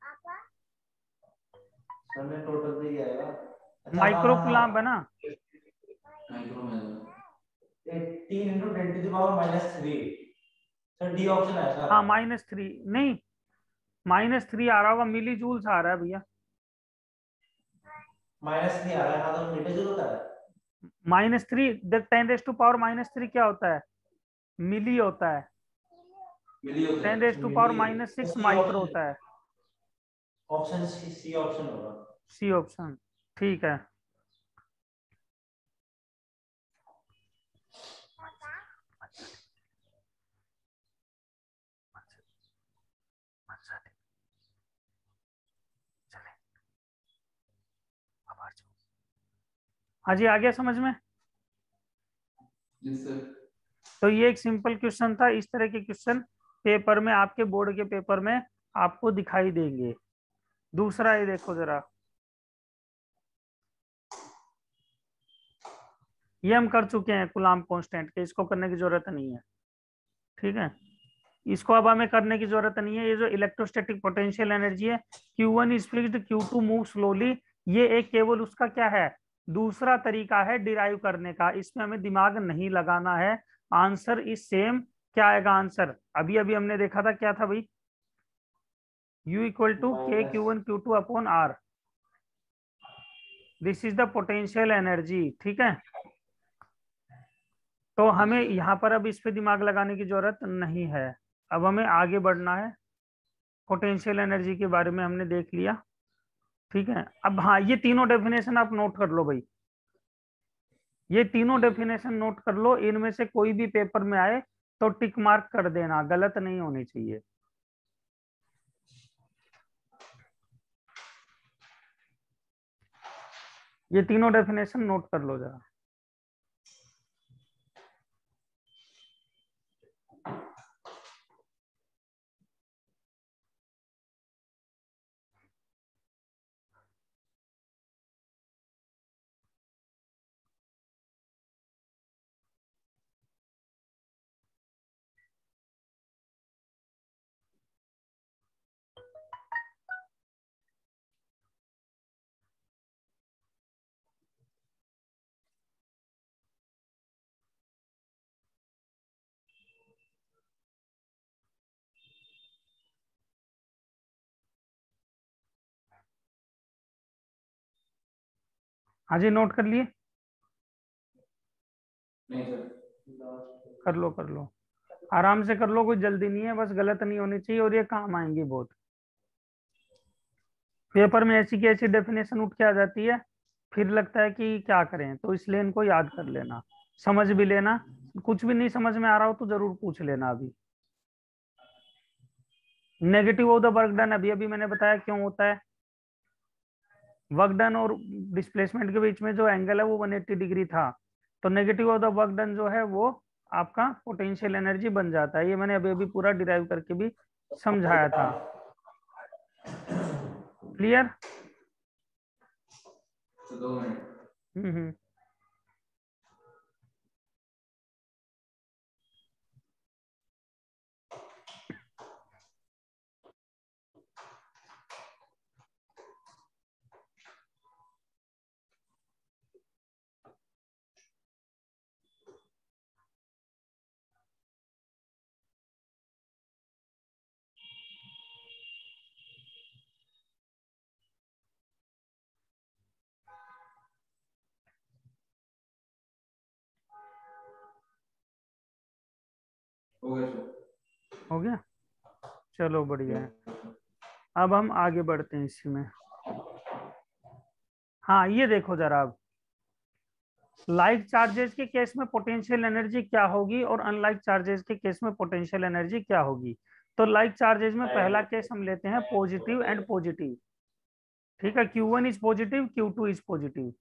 सर में टोटल पे ही आएगा। अच्छा हाँ माइक्रो हाँ कुलाम्ब है हाँ। ना? माइक्रो में 18 into 10 to the power -3। Sir D option है सर। हाँ -3 नहीं, -3 आ रहा होगा, मिली जूल्स आ रहा है भैया। -3 आ रहा है, हाँ तो मीटर जूल होता है। -3 देख, 10 to the power -3 क्या होता है? मिली होता है। मिली होता है, 10 to the power मिली। -6 सी माइक्रो ऑप्शन। होता है। ऑप्शन सी, सी ऑप्शन होगा। सी ऑप्शन, ठीक है। हाँ जी, आ गया समझ में? Yes sir. तो ये एक सिंपल क्वेश्चन था, इस तरह के क्वेश्चन पेपर में, आपके बोर्ड के पेपर में आपको दिखाई देंगे। दूसरा ये देखो जरा, ये हम कर चुके हैं कूलाम्ब कांस्टेंट के, इसको करने की जरूरत नहीं है। ठीक है, इसको अब हमें करने की जरूरत नहीं है। ये जो इलेक्ट्रोस्टैटिक पोटेंशियल एनर्जी है, Q1 is fixed, Q2 move slowly, ये एक केवल उसका क्या है, दूसरा तरीका है डिराइव करने का, इसमें हमें दिमाग नहीं लगाना है। Answer is same. क्या आएगा आंसर? अभी अभी हमने देखा था, क्या था भाई? U इक्वल टू के Q1 Q2 upon R, this is the potential energy. ठीक है, तो हमें यहाँ पर अब इस पे दिमाग लगाने की जरूरत नहीं है। अब हमें आगे बढ़ना है। पोटेंशियल एनर्जी के बारे में हमने देख लिया। ठीक है, अब हाँ, ये तीनों डेफिनेशन आप नोट कर लो भाई, ये तीनों डेफिनेशन नोट कर लो, इनमें से कोई भी पेपर में आए तो टिक मार्क कर देना, गलत नहीं होनी चाहिए। ये तीनों डेफिनेशन नोट कर लो जरा। हाँ जी, नोट कर लिए? नहीं सर। कर लो कर लो, आराम से कर लो, कोई जल्दी नहीं है, बस गलत नहीं होनी चाहिए और ये काम आएंगी बहुत। पेपर में ऐसी की ऐसी डेफिनेशन उठ के आ जाती है, फिर लगता है कि क्या करें, तो इसलिए इनको याद कर लेना, समझ भी लेना। कुछ भी नहीं समझ में आ रहा हो तो जरूर पूछ लेना। अभी negative of the work done, अभी अभी मैंने बताया क्यों होता है। वर्क डन और डिस्प्लेसमेंट के बीच में जो एंगल है वो 180 डिग्री था, तो negative of the work done जो है वो आपका पोटेंशियल एनर्जी बन जाता है। ये मैंने अभी अभी पूरा डिराइव करके भी समझाया था। क्लियर? 2 मिनट। हम्म। हो गया सर। हो गया, चलो बढ़िया है। अब हम आगे बढ़ते हैं इसी में। हाँ ये देखो जरा, अब लाइक चार्जेस के केस में पोटेंशियल एनर्जी क्या होगी और अनलाइक चार्जेस के केस में पोटेंशियल एनर्जी क्या होगी। तो लाइक चार्जेस में पहला केस हम लेते हैं पॉजिटिव एंड पॉजिटिव। ठीक है, Q1 is positive, Q2 is positive.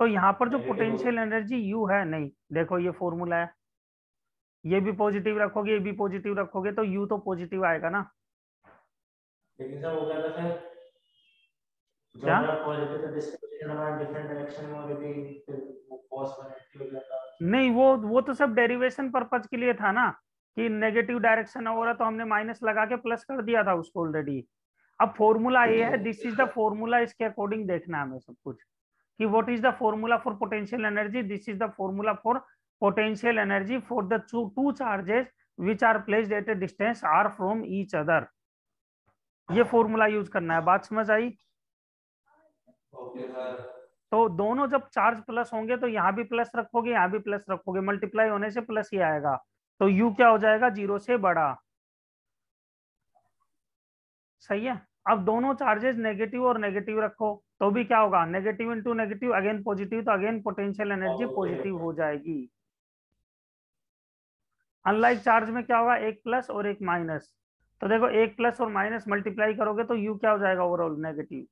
तो यहाँ पर जो पोटेंशियल एनर्जी U है, नहीं देखो ये फॉर्मूला है, ये भी पॉजिटिव रखोगे ये भी पॉजिटिव रखोगे तो U तो पॉजिटिव आएगा ना। लेकिन सर वो क्या था फिर, जो क्या? हमारा पॉजिटिव था डिस्प्लेसमेंट हमारा डिफरेंट डायरेक्शन में हो रही थी, फिर वो cos 180 हो जाता। नहीं, वो तो सब डेरिवेशन पर्पज के लिए था ना, कि नेगेटिव डायरेक्शन हो रहा तो हमने माइनस लगा के प्लस कर दिया था उसको ऑलरेडी। अब फॉर्मूला ये है, दिस इज द फॉर्मूला, इसके अकॉर्डिंग देखना है हमें सब कुछ, कि what is the formula for potential energy, this is the formula for potential energy for the two charges which are placed at a distance R from each other. ये फॉर्मूला यूज करना है, बात समझ आई? Okay sir. तो दोनों जब चार्ज प्लस होंगे तो यहाँ भी प्लस रखोगे यहाँ भी प्लस रखोगे, मल्टीप्लाई होने से प्लस ही आएगा, तो यू क्या हो जाएगा, 0 से बड़ा। सही है। अब दोनों चार्जेस नेगेटिव और नेगेटिव रखो तो भी क्या होगा, negative into negative again positive, तो अगेन पोटेंशियल एनर्जी पॉजिटिव हो जाएगी। अनलाइक चार्ज में क्या होगा, एक प्लस और एक माइनस, तो देखो एक प्लस और माइनस मल्टीप्लाई करोगे तो यू क्या हो जाएगा, ओवरऑल नेगेटिव।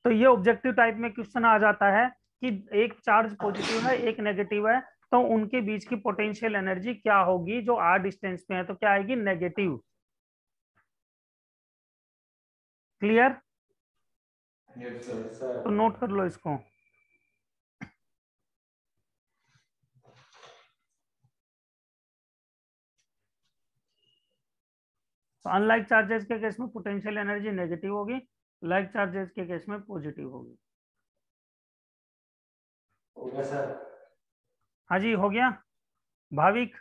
तो ये ऑब्जेक्टिव टाइप में क्वेश्चन आ जाता है कि एक चार्ज पॉजिटिव है एक नेगेटिव है, तो उनके बीच की पोटेंशियल एनर्जी क्या होगी जो आर डिस्टेंस पे है, तो क्या आएगी, negative. Clear? Yes sir. Sir तो नोट कर लो इसको। तो अनलाइक चार्जेस के केस में पोटेंशियल एनर्जी नेगेटिव होगी, लाइक चार्जेस के केस में पॉजिटिव होगी। हो गया सर। हाँ जी हो गया। भाविक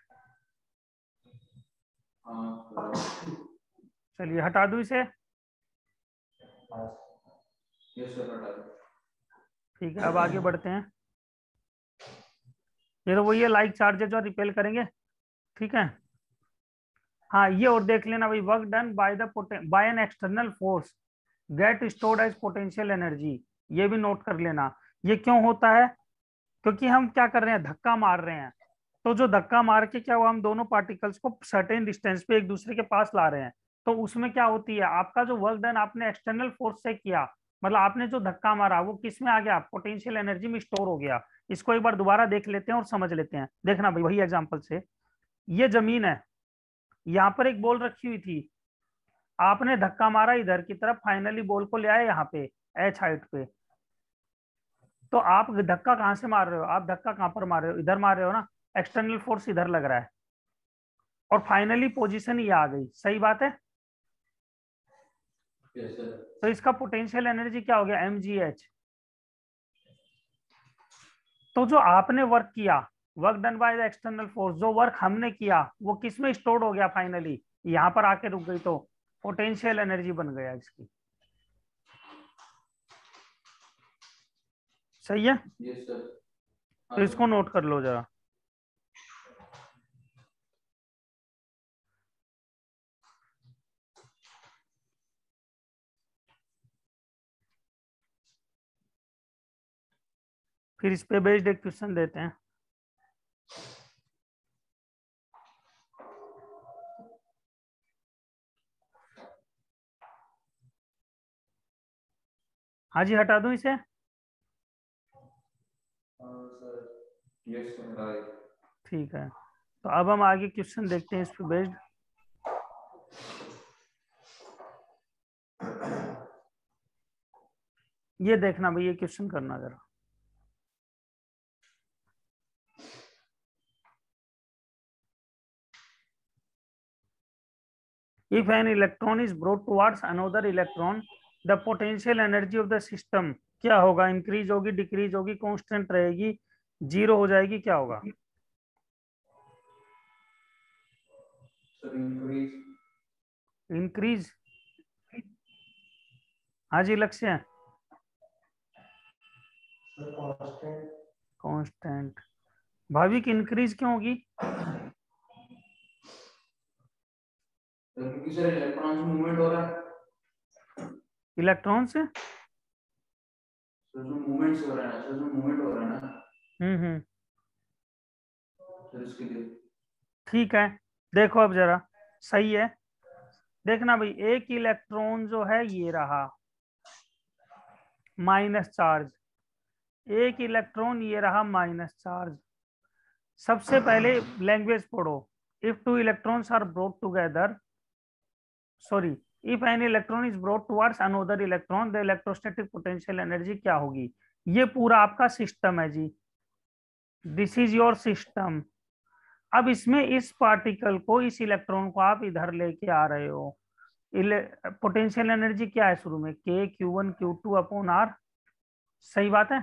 हाँ चलिए हटा दूं इसे। यस सर हटा दो। ठीक है, अब आगे बढ़ते हैं। ये तो वही है, लाइक चार्जेस जो रिपेल करेंगे। ठीक है, हाँ ये और देख लेना भाई, work done by the by an external force get stored as potential energy, ये भी नोट कर लेना। ये क्यों होता है, क्योंकि हम क्या कर रहे हैं, धक्का मार रहे हैं। तो जो धक्का मार के क्या हुआ, हम दोनों पार्टिकल्स को सर्टेन डिस्टेंस पे एक दूसरे के पास ला रहे हैं, तो उसमें क्या होती है, आपका जो वर्क डन आपने एक्सटर्नल फोर्स से किया, मतलब आपने जो धक्का मारा वो किस में आ गया, पोटेंशियल एनर्जी में स्टोर हो गया। इसको एक बार दोबारा देख लेते हैं और समझ लेते हैं, देखना भाई वही एग्जाम्पल से। ये जमीन है, यहाँ पर एक बॉल रखी हुई थी, आपने धक्का मारा इधर की तरफ, फाइनली बॉल को ले आए यहाँ पे एच हाइट पे। तो आप धक्का कहाँ से मार रहे हो, आप धक्का कहाँ पर मार रहे हो, इधर मार रहे हो ना, एक्सटर्नल फोर्स इधर लग रहा है, और फाइनली पोजीशन ये आ गई। सही बात है। Yes sir. तो इसका पोटेंशियल एनर्जी क्या हो गया, mgh। तो जो आपने वर्क किया, work done by the external force, जो वर्क हमने किया वो किस में स्टोर्ड हो गया, फाइनली यहाँ पर आके रुक गई, तो पोटेंशियल एनर्जी बन गया इसकी। सही है। Yes sir. तो इसको नोट कर लो जरा। फिर इस पे बेस्ड एक क्वेश्चन देते हैं। हाँ जी, हटा दूं इसे? Yes sir. ठीक है, तो अब हम आगे क्वेश्चन देखते हैं इस पे बेस्ड। ये देखना भाई, ये क्वेश्चन करना जरा। If an electron is brought towards another electron, the potential energy of the system क्या होगा? इंक्रीज होगी, डिक्रीज होगी, कांस्टेंट रहेगी, जीरो हो जाएगी, क्या होगा? इंक्रीज। हाँ जी लक्ष्य। कांस्टेंट। भाविक इंक्रीज क्यों होगी? क्योंकि सर इलेक्ट्रॉन से मूवमेंट हो रहा है। इलेक्ट्रॉन से सर जो मूवमेंट हो रहा है, सर जो मूवमेंट हो रहा है ना, सर इसके लिए। ठीक है, देखो अब जरा, सही है। देखना भाई, एक इलेक्ट्रॉन जो है ये रहा माइनस चार्ज, एक इलेक्ट्रॉन ये रहा माइनस चार्ज। सबसे पहले लैंग्वेज पढ़ो। If two electrons are brought together, sorry, if an electron is brought towards another electron, the electrostatic potential energy क्या होगी? ये पूरा आपका सिस्टम है जी, दिस इज योर सिस्टम। अब इसमें इस पार्टिकल को, इस इलेक्ट्रॉन को आप इधर लेके आ रहे हो। पोटेंशियल एनर्जी क्या है शुरू में? के Q1 Q2 अपॉन आर। सही बात है।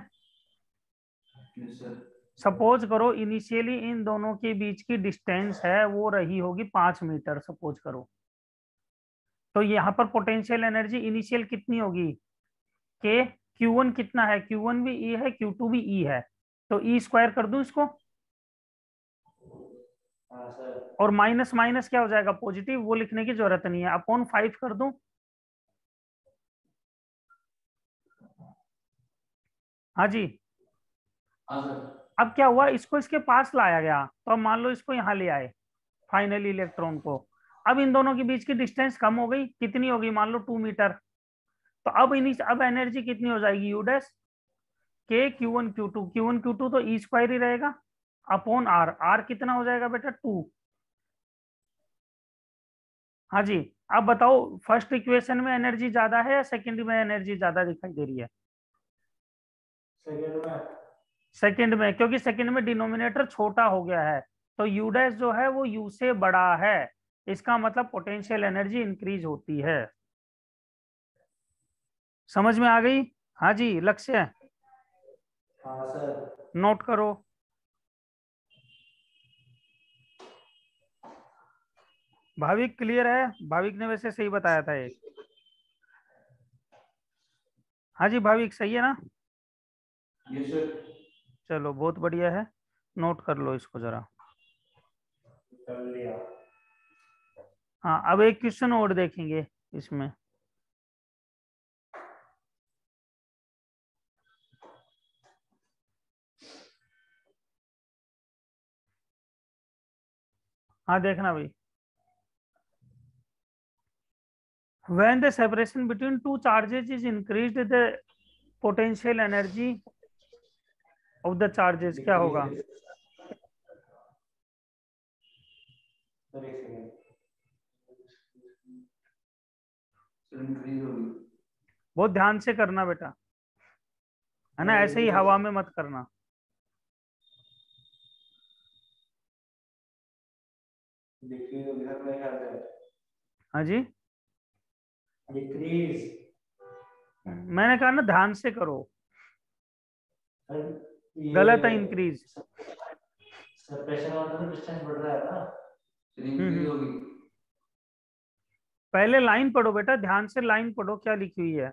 सपोज करो इनिशियली इन दोनों के बीच की डिस्टेंस है वो रही होगी 5 मीटर, सपोज करो। तो यहाँ पर पोटेंशियल एनर्जी इनिशियल कितनी होगी? के Q1 कितना है? Q1 भी ई है, Q2 भी ई है, तो ई स्क्वायर कर दूं इसको। और माइनस माइनस क्या हो जाएगा? पॉजिटिव, वो लिखने की जरूरत नहीं है, अपॉन 5 कर दूं। हाँ जी। अब क्या हुआ, इसको इसके पास लाया गया, तो अब मान लो इसको यहाँ ले आए फाइनली इलेक्ट्रॉन को। अब इन दोनों के बीच की डिस्टेंस कम हो गई, कितनी होगी? मान लो 2 मीटर। तो अब एनर्जी कितनी हो जाएगी? यू डैश के Q1 Q2 तो ई स्क्वायर ही रहेगा, अपॉन आर। आर कितना हो जाएगा बेटा? 2। हाँ जी। अब बताओ, फर्स्ट इक्वेशन में एनर्जी ज्यादा है या सेकंड में एनर्जी ज्यादा दिखाई दे रही है? सेकंड में। सेकंड में, क्योंकि सेकंड में डिनोमिनेटर छोटा हो गया है, तो यू डैश जो है वो यू से बड़ा है। इसका मतलब पोटेंशियल एनर्जी इंक्रीज होती है। समझ में आ गई? हाँ जी लक्ष्य, हाँ सर। नोट करो। भाविक क्लियर है? भाविक ने वैसे सही बताया था एक। हाँ जी भाविक, सही है ना? Yes sir. चलो बहुत बढ़िया है, नोट कर लो इसको जरा। कर लिया। हाँ, अब एक क्वेश्चन और देखेंगे इसमें। हाँ देखना भाई, when the separation between two charges is increased, the potential energy of the charges क्या होगा? सर एक सेकंड। सर इंक्रीज होगी। बहुत ध्यान से करना बेटा, है ना, ऐसे ही हवा में मत करना। डिक्रीज होगी सर मेरे ख्याल से। हाँ जी, डिक्रीज। मैंने कहा ना ध्यान से करो, गलत है इंक्रीज। सेपरेशन वाला तो डिस्टेंस बढ़ रहा है ना, सर इंक्रीज होगी। पहले लाइन पढ़ो बेटा, ध्यान से लाइन पढ़ो क्या लिखी हुई है।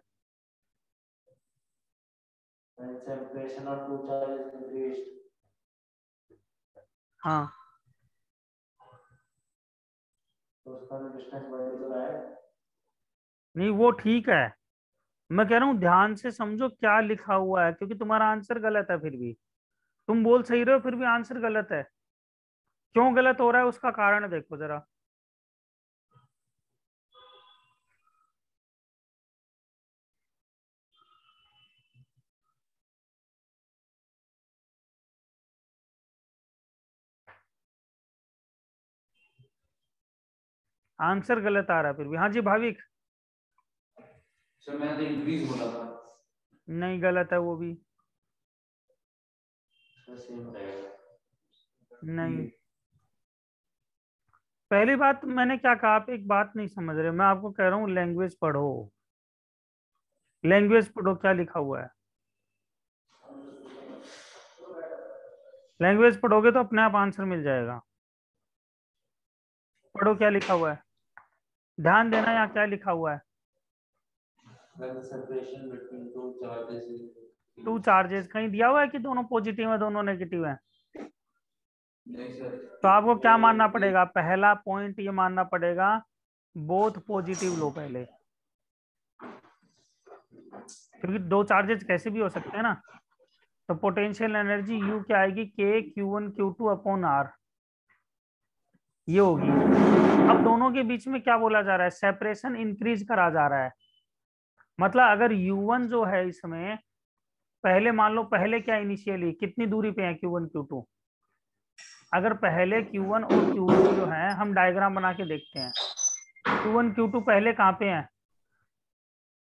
Separation of two charges increased. हाँ तो उसका तो डिस्टेंस बढ़ तो रहा है। नहीं वो ठीक है, मैं कह रहा हूँ ध्यान से समझो क्या लिखा हुआ है, क्योंकि तुम्हारा आंसर गलत है फिर भी। तुम बोल सही रहे हो फिर भी आंसर गलत है। क्यों गलत हो रहा है उसका कारण देखो जरा। आंसर गलत आ रहा है फिर भी। हाँ जी भाविक। सर मैंने तो इंक्रीज बोला था। नहीं गलत है वो भी। सर सेम रहेगा। नहीं, पहली बात मैंने क्या कहा, आप एक बात नहीं समझ रहे, मैं आपको कह रहा हूँ लैंग्वेज पढ़ो। लैंग्वेज पढ़ो क्या लिखा हुआ है। लैंग्वेज पढ़ोगे तो अपने आप आंसर मिल जाएगा। पढ़ो क्या लिखा हुआ है, ध्यान देना यहाँ क्या लिखा हुआ है। When the separation between two charges is two charges कहीं दिया हुआ है कि दोनों पॉजिटिव है दोनों नेगेटिव है। नहीं सर। तो आपको क्या मानना पड़ेगा, पहला पॉइंट ये मानना पड़ेगा बोथ पॉजिटिव लो पहले, क्योंकि दो चार्जेस कैसे भी हो सकते हैं ना। तो पोटेंशियल एनर्जी यू क्या आएगी, के Q1 Q2 अपॉन आर, ये होगी। अब दोनों के बीच में क्या बोला जा रहा है, सेपरेशन इंक्रीज करा जा रहा है। मतलब अगर U1 जो है इसमें, पहले मान लो पहले क्या इनिशियली कितनी दूरी पे है Q1 Q2, अगर पहले Q1 और Q2 जो है हम डायग्राम बना के देखते हैं, Q1 Q2 पहले कहाँ पे हैं,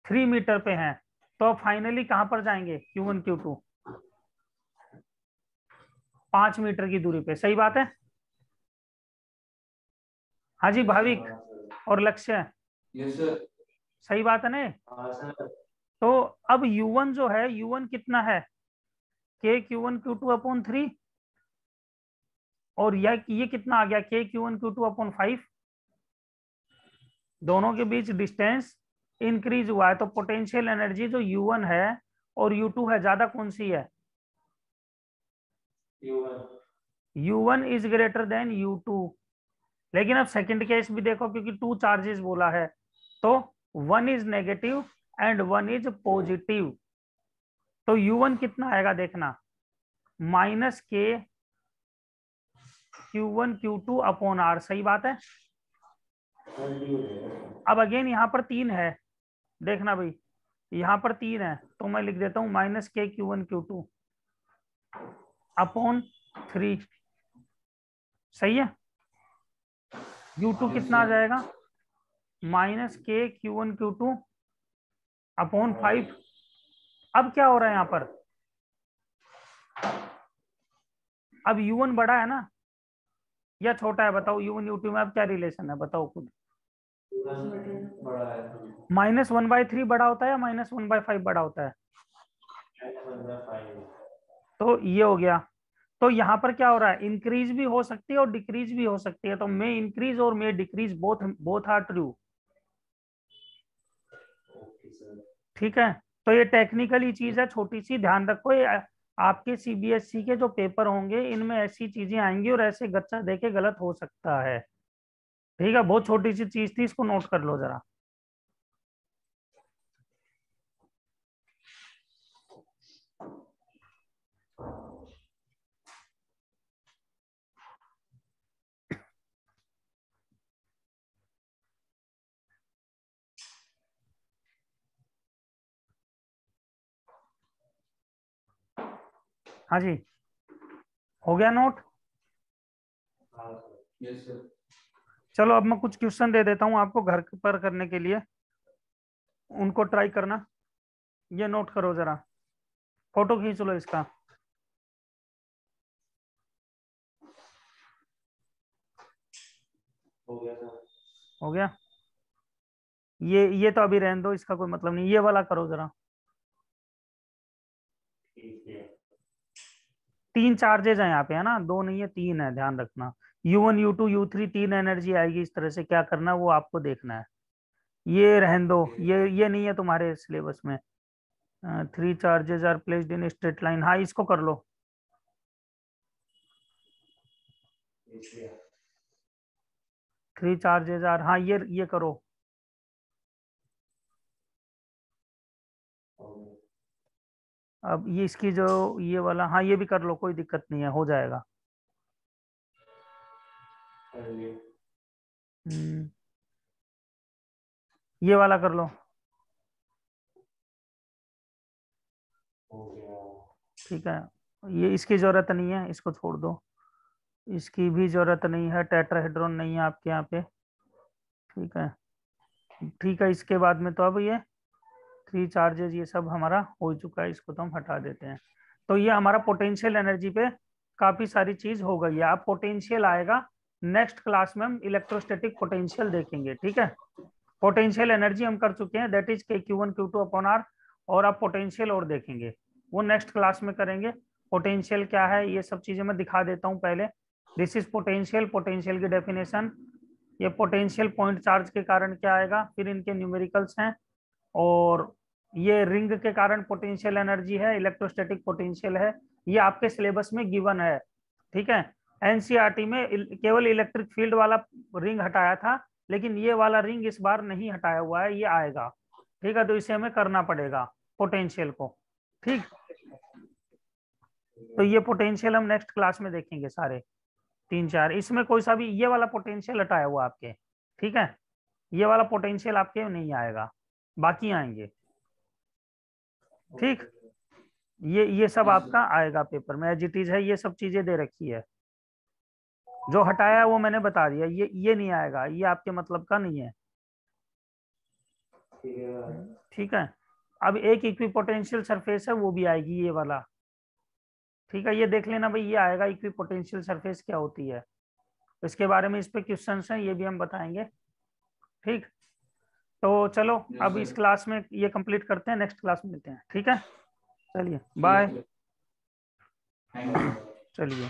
3 मीटर पे हैं, तो फाइनली कहाँ पर जाएंगे Q1 Q2, 5 मीटर की दूरी पे। सही बात है। हाँ जी भाविक और लक्ष्य, यस सर। सही बात है ना। हाँ सर। तो अब U1 जो है, U1 कितना है, के Q1 Q2 अपॉन 3, और ये कितना आ गया, के Q1 Q2 अपॉन 5। दोनों के बीच डिस्टेंस इंक्रीज हुआ है, तो पोटेंशियल एनर्जी जो U1 है और U2 है, ज्यादा कौन सी है, U1 is greater than U2। लेकिन अब सेकंड केस भी देखो, क्योंकि टू चार्जेस बोला है, तो one is negative and one is positive. तो U1 कितना आएगा देखना, -K Q1 Q2 upon are. सही बात है। अब अगेन यहाँ पर 3 है, देखना भाई, यहाँ पर 3 है, तो मैं लिख देता हूँ -K Q1 Q2 अपॉन 3। सही है। U2 कितना आ जाएगा, -K Q1 Q2 अपॉन 5। अब क्या हो रहा है यहाँ पर, अब U1 बड़ा है ना या छोटा है, बताओ U1 U2 में अब क्या रिलेशन है, बताओ खुद। बड़ा है। -1/3 बड़ा होता है या -1/5 बड़ा होता है। तो ये हो गया। तो यहाँ पर क्या हो रहा है, इंक्रीज भी हो सकती है और डिक्रीज भी हो सकती है, तो मे इंक्रीज और may decrease, both both are true. ठीक है। तो ये टेक्निकली चीज है, छोटी सी, ध्यान रखो। ये आपके CBSE के जो पेपर होंगे इनमें ऐसी चीजें आएंगी और ऐसे गच्चा देके गलत हो सकता है। ठीक है, बहुत छोटी सी चीज थी, इसको नोट कर लो जरा। हाँ जी, हो गया नोट। Yes sir. चलो अब मैं कुछ क्वेश्चन दे देता हूँ आपको घर पर करने के लिए, उनको ट्राई करना। ये नोट करो जरा, फोटो खींच लो इसका। हो गया सर। हो गया। ये तो अभी रहने दो, इसका कोई मतलब नहीं, ये वाला करो जरा। ठीक है। 3 चार्जेस हैं यहाँ पे, है ना, 2 नहीं है 3 है, ध्यान रखना। U1 U2 U3 3 एनर्जी आएगी, इस तरह से क्या करना है वो आपको देखना है। ये रहने दो, ये नहीं है तुम्हारे सिलेबस में। 3 charges are placed in straight line, हाँ इसको कर लो। 3 चार्जेज आर, हाँ ये करो। अब ये इसकी जो ये वाला, हाँ ये भी कर लो, कोई दिक्कत नहीं है, हो जाएगा। ये वाला कर लो। ठीक है, ये इसकी जरूरत नहीं है, इसको छोड़ दो। इसकी भी जरूरत नहीं है, टेट्राहेड्रॉन नहीं है आपके यहाँ पे। ठीक है, ठीक है। इसके बाद में तो अब ये 3 चार्जेस ये सब हमारा हो चुका है, इसको तो हम हटा देते हैं। तो ये हमारा पोटेंशियल एनर्जी पे काफी सारी चीज हो गई है। अब पोटेंशियल आएगा नेक्स्ट क्लास में, हम इलेक्ट्रोस्टैटिक पोटेंशियल देखेंगे। ठीक है, पोटेंशियल एनर्जी हम कर चुके हैं, that is Q1 Q2 upon R। और अब पोटेंशियल और देखेंगे, वो नेक्स्ट क्लास में करेंगे। पोटेंशियल क्या है ये सब चीजें मैं दिखा देता हूँ पहले। दिस इज पोटेंशियल, पोटेंशियल की डेफिनेशन। ये पोटेंशियल पॉइंट चार्ज के कारण क्या आएगा, फिर इनके न्यूमेरिकल्स हैं। और ये रिंग के कारण पोटेंशियल एनर्जी है, इलेक्ट्रोस्टैटिक पोटेंशियल है। ये आपके सिलेबस में गिवन है। ठीक है, एनसीईआरटी में केवल इलेक्ट्रिक फील्ड वाला रिंग हटाया था, लेकिन ये वाला रिंग इस बार नहीं हटाया हुआ है, ये आएगा। ठीक है, तो इसे हमें करना पड़ेगा पोटेंशियल को। ठीक, तो ये पोटेंशियल हम नेक्स्ट क्लास में देखेंगे सारे 3 4। इसमें कोई सा भी ये वाला पोटेंशियल हटाया हुआ आपके। ठीक है, ये वाला पोटेंशियल आपके नहीं आएगा, बाकी आएंगे। ठीक, ये सब आपका आएगा पेपर में, एज इट इज है, ये सब चीजें दे रखी है। जो हटाया है वो मैंने बता दिया, ये नहीं आएगा, ये आपके मतलब का नहीं है। ठीक है, अब एक इक्विपोटेंशियल सरफेस है, वो भी आएगी ये वाला। ठीक है, ये देख लेना भाई, ये आएगा इक्विपोटेंशियल सरफेस क्या होती है, इसके बारे में इस पे क्वेश्चंस हैं, ये भी हम बताएंगे। ठीक, तो चलो अब इस क्लास में ये कंप्लीट करते हैं, नेक्स्ट क्लास में मिलते हैं। ठीक है, चलिए बाय। चलिए।